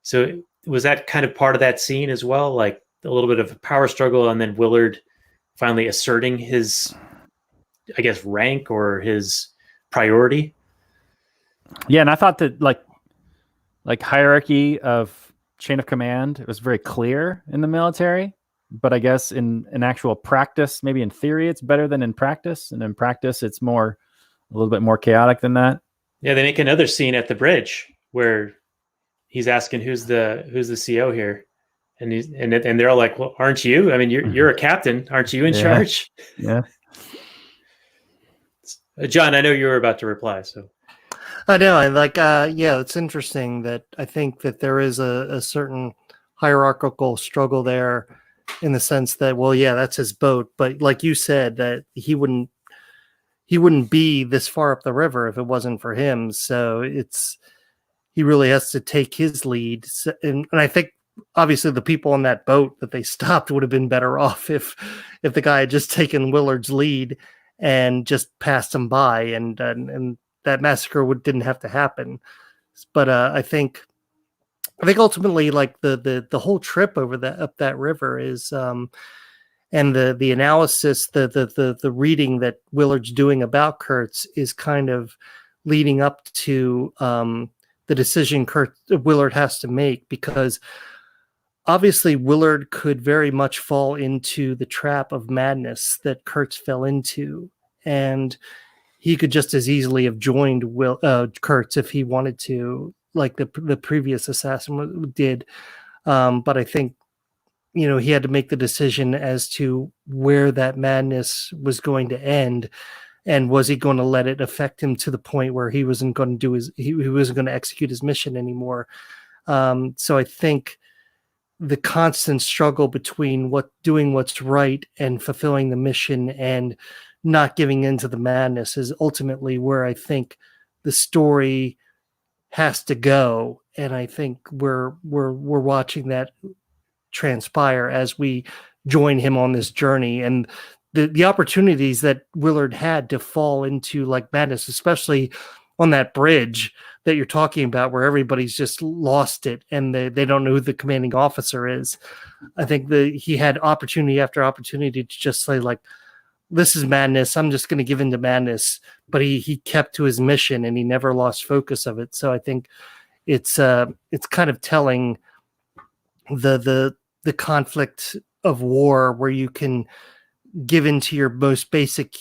So was that kind of part of that scene as well? Like a little bit of a power struggle and then Willard finally asserting his, I guess, rank or his priority? Yeah, and I thought that like hierarchy of chain of command was very clear in the military, but I guess in actual practice, maybe in theory, it's better than in practice, and in practice, it's a little bit more chaotic than that. Yeah, they make another scene at the bridge where he's asking who's the CO here, and they're all like, well, aren't you? I mean, you're a captain, aren't you in charge? Yeah. John, I know you were about to reply, so. I know, and like, yeah, it's interesting that I think that there is a certain hierarchical struggle there, in the sense that, well, yeah, that's his boat, but like you said, that he wouldn't be this far up the river if it wasn't for him. So he really has to take his lead, and I think obviously the people on that boat that they stopped would have been better off if the guy had just taken Willard's lead and just passed him by, and that massacre didn't have to happen. But I think ultimately, like the whole trip up that river is, and the analysis, the reading that Willard's doing about Kurtz is kind of leading up to the decision Willard has to make, because obviously Willard could very much fall into the trap of madness that Kurtz fell into, and he could just as easily have joined Kurtz if he wanted to, like the previous assassin did. But I think, he had to make the decision as to where that madness was going to end, and was he going to let it affect him to the point where he wasn't going to he wasn't going to execute his mission anymore. So I think the constant struggle between doing what's right and fulfilling the mission and not giving into the madness is ultimately where I think the story has to go. And I think we're watching that transpire as we join him on this journey, and the opportunities that Willard had to fall into like madness, especially on that bridge that you're talking about, where everybody's just lost it and they don't know who the commanding officer is. I think he had opportunity after opportunity to just say, like, this is madness, I'm just going to give in to madness. But he kept to his mission and he never lost focus of it. So I think it's kind of telling the conflict of war, where you can give into your most basic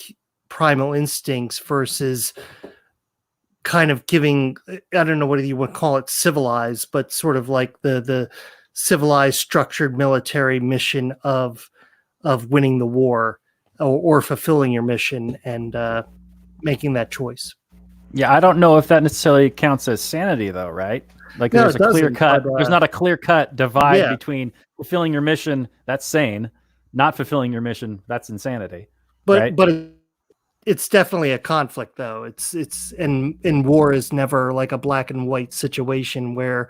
primal instincts versus kind of giving, I don't know what you would call it, civilized, but sort of like the civilized structured military mission of winning the war, or fulfilling your mission and making that choice. Yeah, I don't know if that necessarily counts as sanity, though, right? Like, No, there's a clear cut. There's not a clear cut divide between fulfilling your mission, that's sane, not fulfilling your mission, that's insanity. But it's definitely a conflict, though. It's and war is never like a black and white situation where,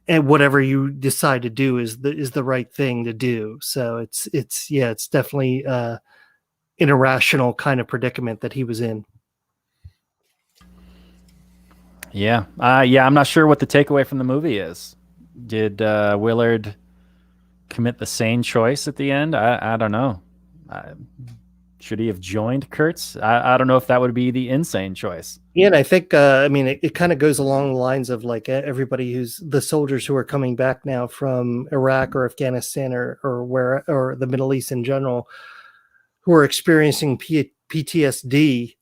and whatever you decide to do is the right thing to do. So it's definitely an irrational kind of predicament that he was in. Yeah. I'm not sure what the takeaway from the movie is. Did Willard commit the sane choice at the end? I don't know. Should he have joined Kurtz? I don't know if that would be the insane choice. Yeah, and I think, it kind of goes along the lines of like everybody who's the soldiers who are coming back now from Iraq or Afghanistan or the Middle East in general, who are experiencing PTSD.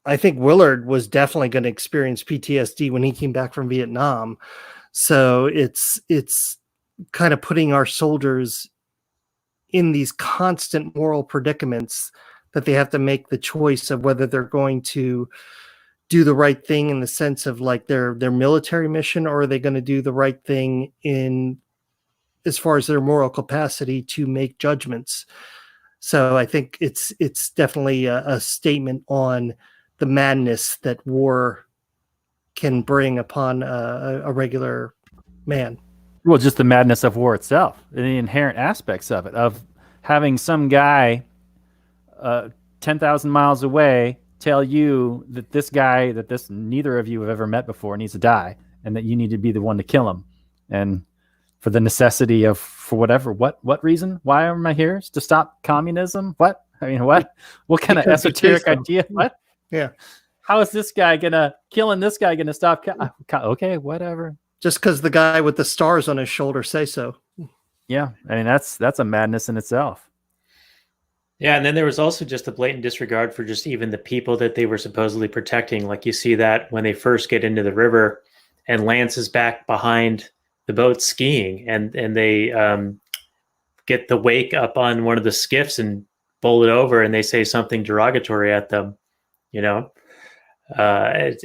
I think Willard was definitely going to experience PTSD when he came back from Vietnam. So it's kind of putting our soldiers in these constant moral predicaments that they have to make the choice of whether they're going to do the right thing in the sense of like their military mission, or are they going to do the right thing in as far as their moral capacity to make judgments. So I think it's definitely a statement on the madness that war can bring upon a regular man. Well, just the madness of war itself, the inherent aspects of it, of having some guy 10,000 miles away tell you that this guy that neither of you have ever met before needs to die, and that you need to be the one to kill him, and for the necessity of, for whatever, what reason? Why am I here? To stop communism? What? I mean, what kind of esoteric idea? What? Yeah. How is this guy killing this guy gonna stop? Okay, whatever. Just because the guy with the stars on his shoulder say so. Yeah, I mean that's a madness in itself. Yeah, and then there was also just a blatant disregard for just even the people that they were supposedly protecting. Like you see that when they first get into the river, and Lance is back behind the boat skiing, and they get the wake up on one of the skiffs and bowl it over, and they say something derogatory at them. You know, I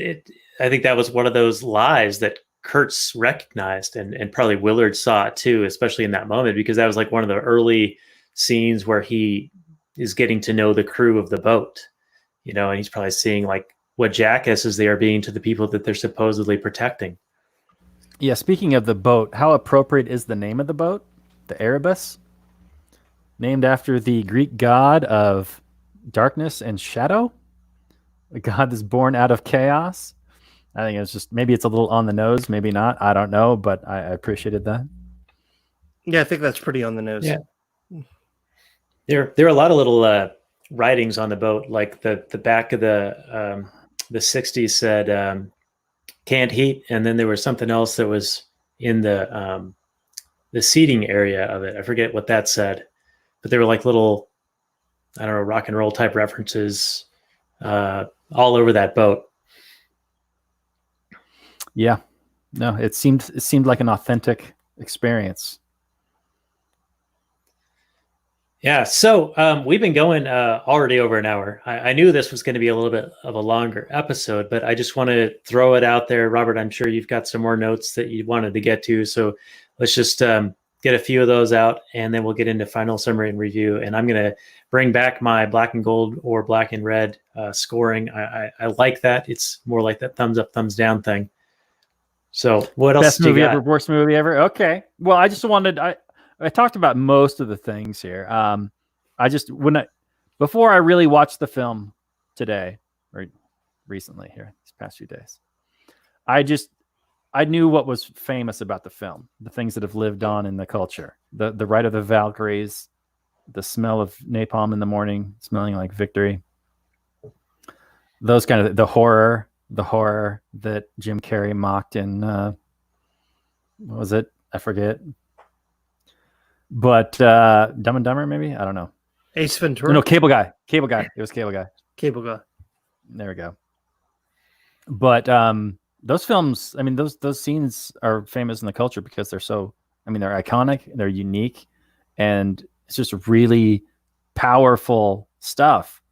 think that was one of those lies that Kurtz recognized, and probably Willard saw it too, especially in that moment, because that was like one of the early scenes where he is getting to know the crew of the boat, you know, and he's probably seeing like what jackasses they are being to the people that they're supposedly protecting. Yeah, speaking of the boat, how appropriate is the name of the boat? The Erebus, named after the Greek god of darkness and shadow, a god that's born out of chaos. I think it's just, maybe it's a little on the nose, maybe not. I don't know, but I appreciated that. Yeah, I think that's pretty on the nose. Yeah. There are a lot of little writings on the boat, like the back of the 60s said canned heat, and then there was something else that was in the seating area of it. I forget what that said, but they were like little, I don't know, rock and roll type references all over that boat. Yeah, no, it seemed like an authentic experience. Yeah, so we've been going already over an hour. I knew this was going to be a little bit of a longer episode, but I just want to throw it out there. Robert, I'm sure you've got some more notes that you wanted to get to, so let's just get a few of those out, and then we'll get into final summary and review. And I'm going to bring back my black and gold or black and red scoring. I like that. It's more like that thumbs up, thumbs down thing. So what else? Best movie ever, worst movie ever. Okay. Well, I just wanted, I talked about most of the things here. Before I really watched the film today or recently here, these past few days, I knew what was famous about the film, the things that have lived on in the culture, the Rite of the Valkyries, the smell of napalm in the morning, smelling like victory, those kind of, the horror that Jim Carrey mocked in, what was it? I forget. But Dumb and Dumber, maybe? I don't know. Ace Ventura? No, Cable Guy. It was Cable Guy. Cable Guy. There we go. But those films, I mean, those scenes are famous in the culture because they're so, I mean, they're iconic, they're unique, and it's just really powerful stuff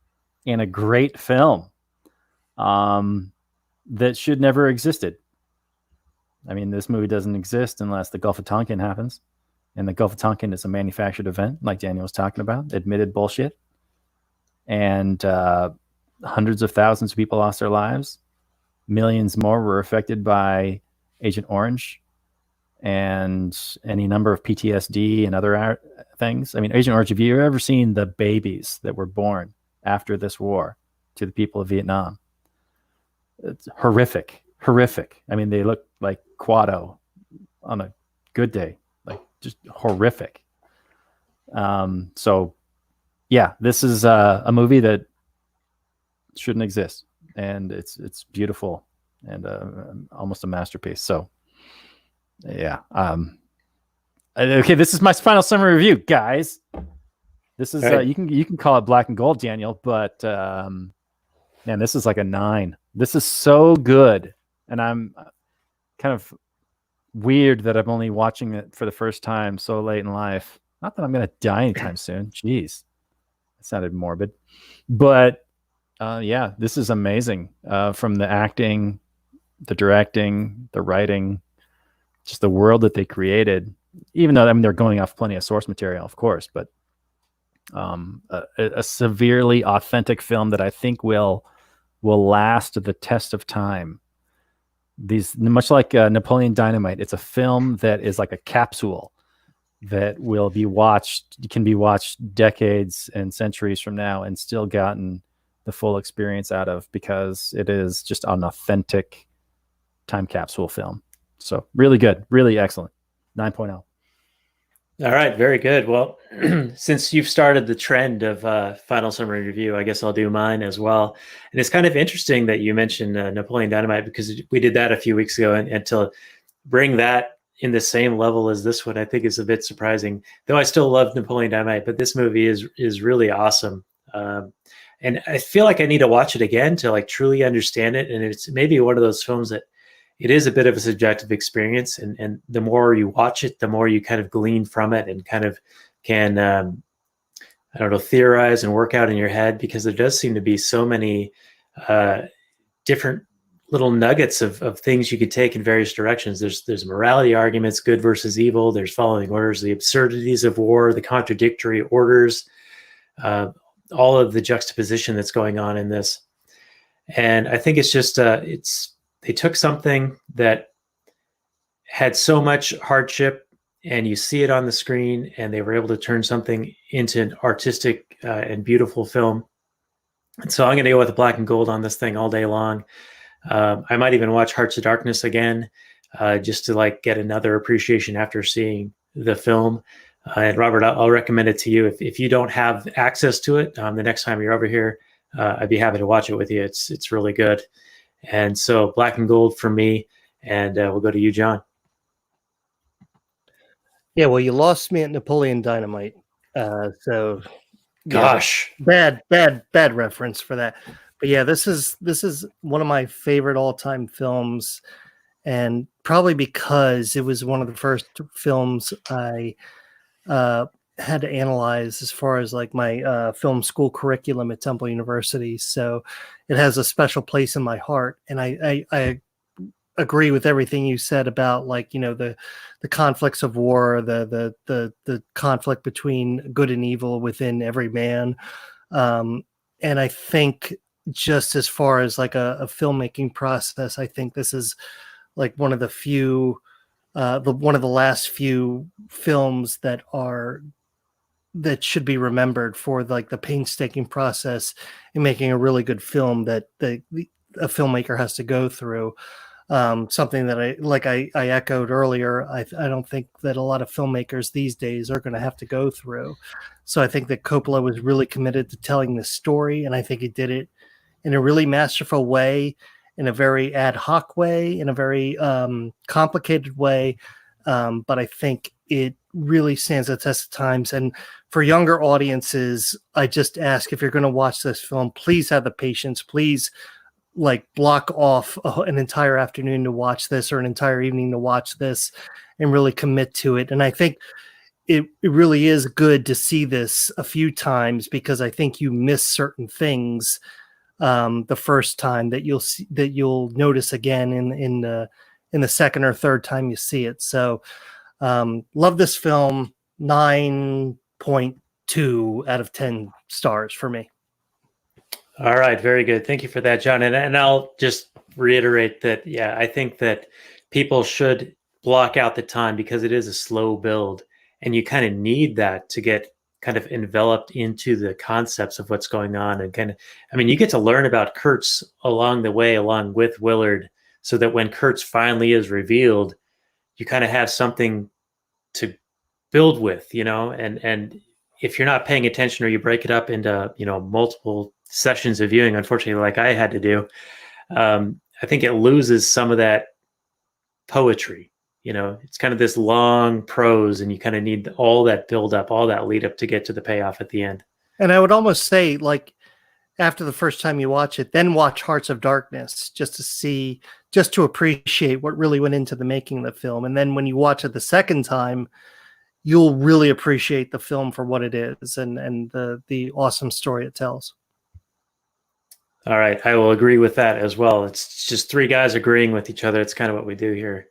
in a great film that should never existed. I mean, this movie doesn't exist unless the Gulf of Tonkin happens. And the Gulf of Tonkin is a manufactured event, like Daniel was talking about, admitted bullshit. And hundreds of thousands of people lost their lives. Millions more were affected by Agent Orange and any number of PTSD and other things. I mean, Agent Orange, have you ever seen the babies that were born after this war to the people of Vietnam? It's horrific. I mean, they look like Quado on a good day. Just horrific. So yeah, this is a movie that shouldn't exist, and it's beautiful and almost a masterpiece. So yeah. Okay, this is my final summary review, guys. This is you can call it black and gold, Daniel, but man, this is like a 9. This is so good, and I'm kind of weird that I'm only watching it for the first time so late in life. Not that I'm going to die anytime soon. Jeez, that sounded morbid. But yeah, this is amazing. From the acting, the directing, the writing, just the world that they created. Even though, I mean, they're going off plenty of source material, of course, but A severely authentic film that I think will last the test of time. These, much like Napoleon Dynamite, it's a film that is like a capsule that can be watched decades and centuries from now and still gotten the full experience out of, because it is just an authentic time capsule film. So really good, really excellent. 9.0. All right, very good. Well, since you've started the trend of final summary review, I guess I'll do mine as well. And it's kind of interesting that you mentioned Napoleon Dynamite, because we did that a few weeks ago, and to bring that in the same level as this one, I think is a bit surprising. Though I still love Napoleon Dynamite, but this movie is really awesome. And I feel like I need to watch it again to like truly understand it. And it's maybe one of those films that it is a bit of a subjective experience, and the more you watch it, the more you kind of glean from it and kind of can, I don't know, theorize and work out in your head, because there does seem to be so many different little nuggets of things you could take in various directions. There's morality arguments, good versus evil. There's following orders, the absurdities of war, the contradictory orders, all of the juxtaposition that's going on in this. And I think it's just, they took something that had so much hardship, and you see it on the screen, and they were able to turn something into an artistic and beautiful film. And so I'm going to go with the black and gold on this thing all day long. I might even watch Hearts of Darkness again, just to like get another appreciation after seeing the film. And Robert, I'll recommend it to you. If you don't have access to it, the next time you're over here, I'd be happy to watch it with you. It's really good. And so black and gold for me, and we'll go to you, John. Yeah, well, you lost me at Napoleon Dynamite. So gosh, bad reference for that. But yeah, this is one of my favorite all-time films, and probably because it was one of the first films I had to analyze as far as like my film school curriculum at Temple University. So it has a special place in my heart. And I agree with everything you said about, like, you know, the conflicts of war, the conflict between good and evil within every man. And I think just as far as like a filmmaking process, I think this is like one of the few, one of the last few films that should be remembered for like the painstaking process in making a really good film that a filmmaker has to go through. Something that I echoed earlier. I don't think that a lot of filmmakers these days are going to have to go through. So I think that Coppola was really committed to telling this story, and I think he did it in a really masterful way, in a very ad hoc way, in a very complicated way. But I think it really stands the test of times. And for younger audiences, I just ask, if you're going to watch this film, please have the patience. Please, like, block off an entire afternoon to watch this, or an entire evening to watch this, and really commit to it. And I think it really is good to see this a few times, because I think you miss certain things the first time that you'll notice again in the second or third time you see it. So love this film. 9.2 out of 10 stars for me. All right, very good. Thank you for that, John. And I'll just reiterate that, yeah, I think that people should block out the time, because it is a slow build, and you kind of need that to get kind of enveloped into the concepts of what's going on. And kind of, I mean, you get to learn about Kurtz along the way, along with Willard, so that when Kurtz finally is revealed, you kind of have something to build with, you know. And if you're not paying attention, or you break it up into, you know, multiple sessions of viewing, unfortunately, like I had to do, I think it loses some of that poetry. You know, it's kind of this long prose, and you kind of need all that build up, all that lead up to get to the payoff at the end. And I would almost say, like, after the first time you watch it, then watch Hearts of Darkness, just to appreciate what really went into the making of the film. And then when you watch it the second time, you'll really appreciate the film for what it is, and the awesome story it tells. All right, I will agree with that as well. It's just three guys agreeing with each other. It's kind of what we do here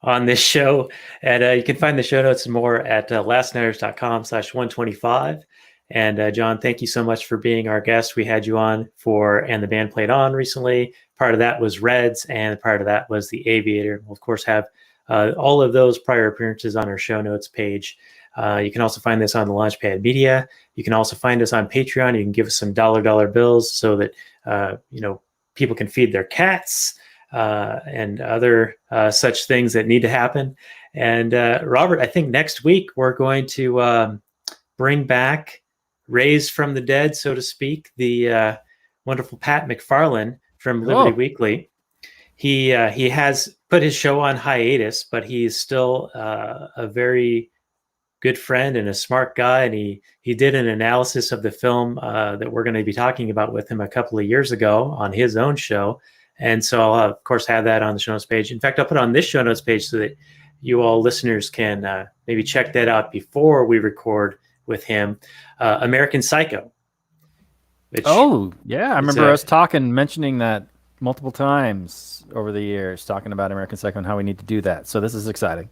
on this show. And you can find the show notes and more at lastnighters.com/125. And Jon, thank you so much for being our guest. We had you on for And the Band Played On recently. Part of that was Reds, and part of that was The Aviator. We'll, of course, have all of those prior appearances on our show notes page. You can also find this on the Launchpad Media. You can also find us on Patreon. You can give us some dollar bills so that people can feed their cats and other such things that need to happen. And Robert, I think next week we're going to bring back Raised from the Dead, so to speak, the wonderful Pat MacFarlane from Liberty Weekly. He has put his show on hiatus, but he's still a very good friend and a smart guy. And he did an analysis of the film that we're going to be talking about with him a couple of years ago on his own show. And so I'll, of course, have that on the show notes page. In fact, I'll put it on this show notes page so that you all listeners can maybe check that out before we record with him. American Psycho. I remember us mentioning that multiple times over the years, talking about American Psycho and how we need to do that. So this is exciting.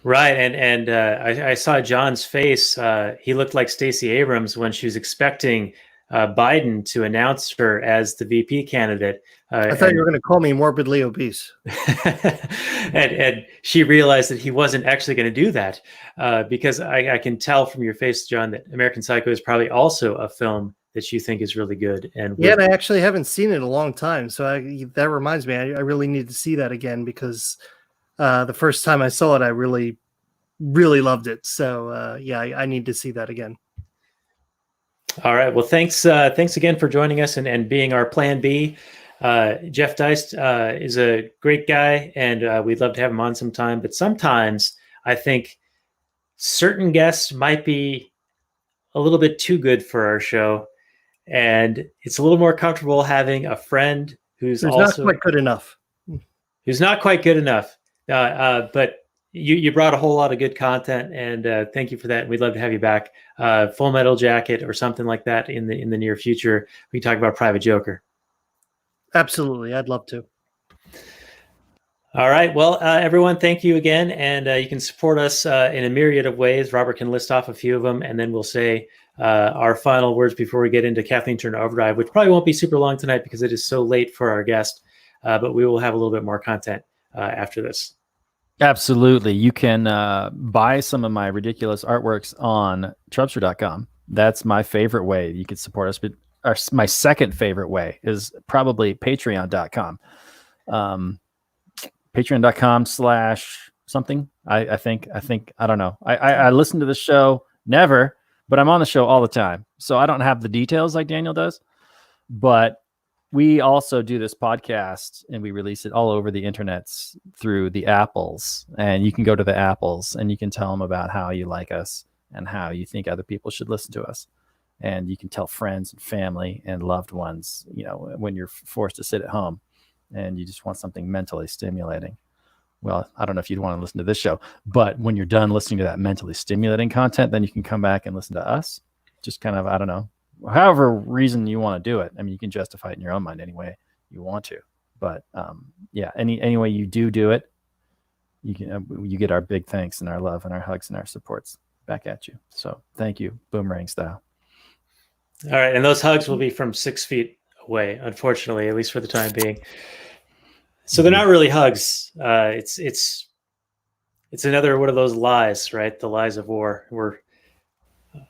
Right. And I saw John's face. He looked like Stacey Abrams when she was expecting Biden to announce her as the VP candidate. I thought you were going to call me morbidly obese. and she realized that he wasn't actually going to do that because I can tell from your face, Jon, that American Psycho is probably also a film that you think is really good. And I actually haven't seen it in a long time. So that reminds me, I really need to see that again because the first time I saw it, I really, really loved it. So I need to see that again. All right. Well, thanks again for joining us and being our plan B. Jeff Deist is a great guy, and we'd love to have him on sometime. But sometimes I think certain guests might be a little bit too good for our show, and it's a little more comfortable having a friend who's also not quite good enough. Who's not quite good enough. But you brought a whole lot of good content, and thank you for that. We'd love to have you back. Full Metal Jacket or something like that in the near future. We can talk about Private Joker. Absolutely. I'd love to. All right. Well, everyone, thank you again. And you can support us in a myriad of ways. Robert can list off a few of them, and then we'll say our final words before we get into Kathleen Turner Overdrive, which probably won't be super long tonight because it is so late for our guest. But we will have a little bit more content after this. Absolutely. You can buy some of my ridiculous artworks on Trubster.com. That's my favorite way you could support us. But my second favorite way is probably Patreon.com. Patreon.com/something. I think, I don't know. I listen to the show, never, but I'm on the show all the time. So I don't have the details like Daniel does, but we also do this podcast and we release it all over the internets through the Apples. And you can go to the Apples and you can tell them about how you like us and how you think other people should listen to us. And you can tell friends and family and loved ones, when you're forced to sit at home and you just want something mentally stimulating. Well, I don't know if you'd want to listen to this show, but when you're done listening to that mentally stimulating content, then you can come back and listen to us. Just kind of, I don't know, however reason you want to do it. I mean, you can justify it in your own mind any way you want to, but any way you do it, you get our big thanks and our love and our hugs and our supports back at you. So thank you, boomerang style. All right. And those hugs will be from 6 feet away, unfortunately, at least for the time being. So they're not really hugs. It's another one of those lies, right? The lies of war. We're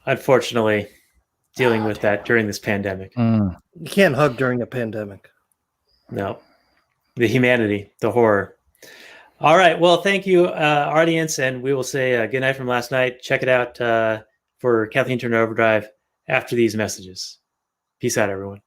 unfortunately dealing with that during this pandemic. You can't hug during a pandemic. No. The humanity, the horror. All right. Well, thank you, audience. And we will say good night from last night. Check it out for Kathleen Turner Overdrive after these messages. Peace out, everyone.